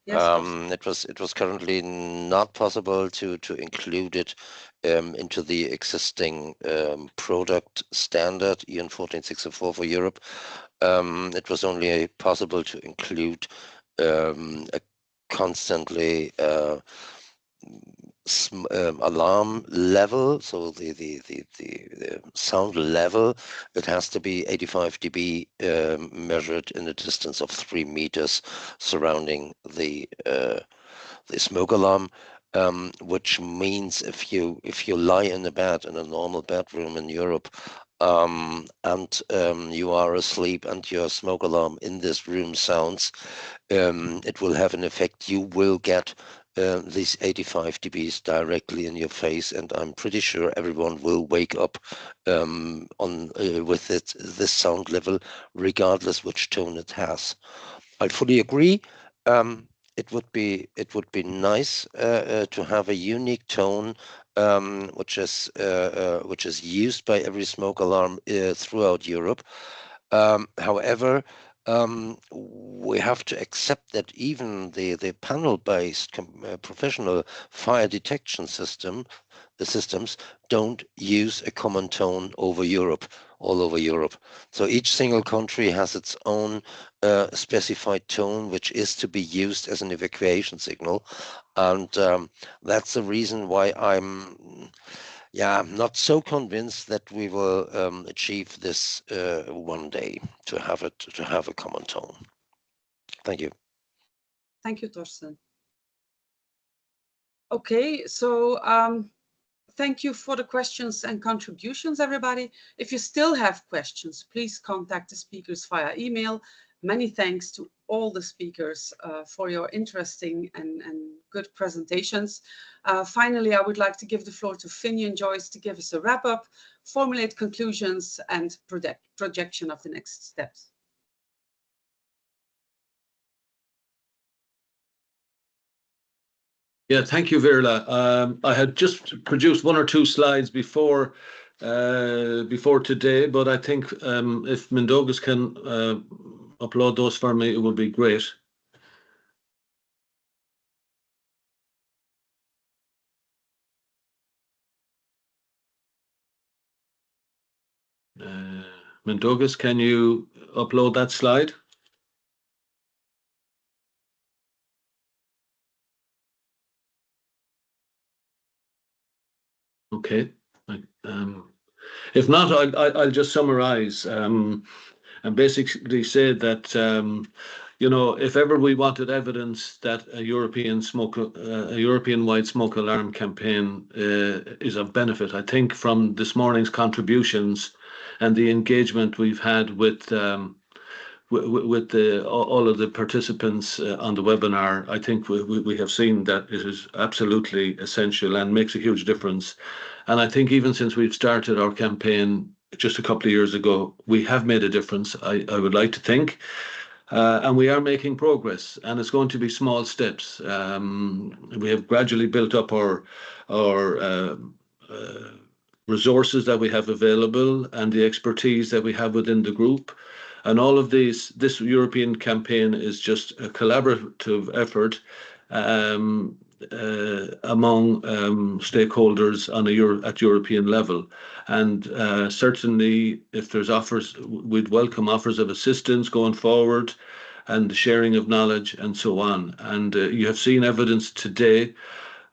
Yes, it was currently not possible to include it into the existing product standard EN 14604 for Europe. It was only possible to include a constantly alarm level, so the sound level. It has to be 85 dB measured in a distance of 3 meters surrounding the smoke alarm, which means if you lie in a bed in a normal bedroom in Europe, and you are asleep and your smoke alarm in this room sounds, it will have an effect. You will get these 85 dBs directly in your face, and I'm pretty sure everyone will wake up with this sound level, regardless which tone it has. I fully agree. It would be nice to have a unique tone, which is used by every smoke alarm throughout Europe. However, we have to accept that even the panel-based professional fire detection systems don't use a common tone all over Europe. So each single country has its own specified tone, which is to be used as an evacuation signal, and that's the reason why I'm not so convinced that we will achieve this one day to have a common tone. Thank you. Thank you, Thorsten. Okay, so thank you for the questions and contributions, everybody. If you still have questions, please contact the speakers via email. Many thanks to all the speakers for your interesting and good presentations. Finally, I would like to give the floor to Finian and Joyce to give us a wrap-up, formulate conclusions, and projection of the next steps. Yeah, thank you, Virla. I had just produced 1 or 2 slides before today, but I think if Mindaugas can upload those for me, it would be great. Mindaugas, can you upload that slide? Okay. If not, I'll just summarize and basically say that you know, if ever we wanted evidence that a European-wide smoke alarm campaign is of benefit, I think from this morning's contributions and the engagement we've had with all of the participants on the webinar, I think we have seen that it is absolutely essential and makes a huge difference. And I think even since we've started our campaign just a couple of years ago, we have made a difference, I would like to think. And we are making progress, and it's going to be small steps. We have gradually built up our resources that we have available and the expertise that we have within the group. And all of this European campaign is just a collaborative effort among stakeholders at European level. And certainly, if there's offers, we'd welcome offers of assistance going forward and the sharing of knowledge and so on. And you have seen evidence today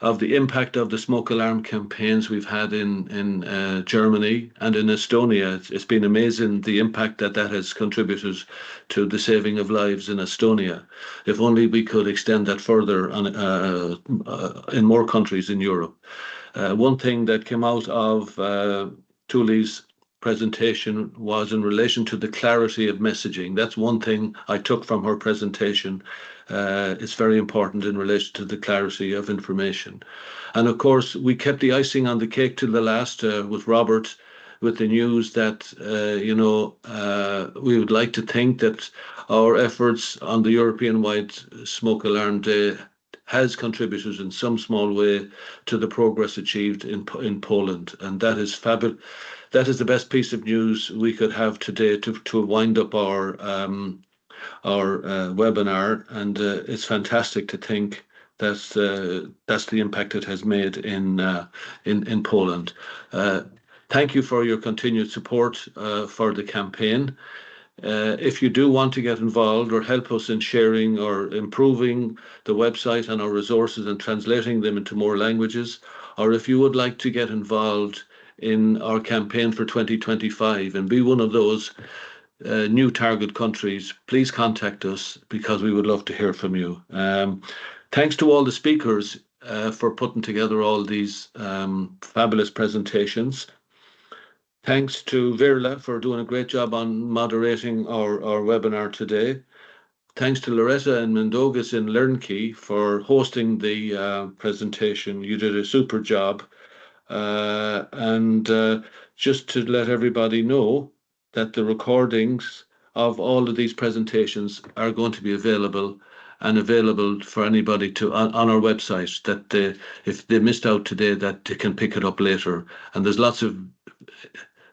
of the impact of the smoke alarm campaigns we've had in Germany and in Estonia. It's been amazing the impact that has contributed to the saving of lives in Estonia. If only we could extend that further in more countries in Europe. One thing that came out of Tuuli's presentation was in relation to the clarity of messaging. That's one thing I took from her presentation. It's very important in relation to the clarity of information. And of course, we kept the icing on the cake till the last with Robert, with the news that, you know, we would like to think that our efforts on the European-wide Smoke Alarm Day has contributed in some small way to the progress achieved in Poland. And that is fabulous. That is the best piece of news we could have today to wind up our webinar, and it's fantastic to think that's the impact it has made in Poland. Thank you for your continued support for the campaign. If you do want to get involved or help us in sharing or improving the website and our resources and translating them into more languages, or if you would like to get involved in our campaign for 2025 and be one of those new target countries, please contact us because we would love to hear from you. Thanks to all the speakers for putting together all these fabulous presentations. Thanks to Virla for doing a great job on moderating our webinar today. Thanks to Loreta and Mindaugas in LearnKey for hosting the presentation. You did a super job. Just to let everybody know that the recordings of all of these presentations are going to be available for anybody to on our website, that if they missed out today, that they can pick it up later. And there's lots of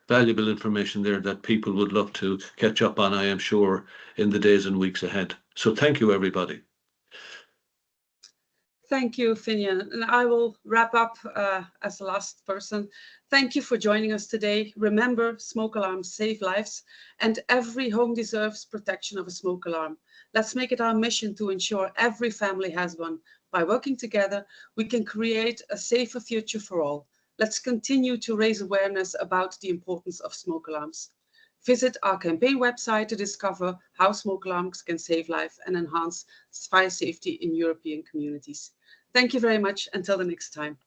valuable information there that people would love to catch up on, I am sure, in the days and weeks ahead. So thank you, everybody. Thank you, Finian. And I will wrap up as the last person. Thank you for joining us today. Remember, smoke alarms save lives, and every home deserves protection of a smoke alarm. Let's make it our mission to ensure every family has one. By working together, we can create a safer future for all. Let's continue to raise awareness about the importance of smoke alarms. Visit our campaign website to discover how smoke alarms can save life and enhance fire safety in European communities. Thank you very much. Until the next time.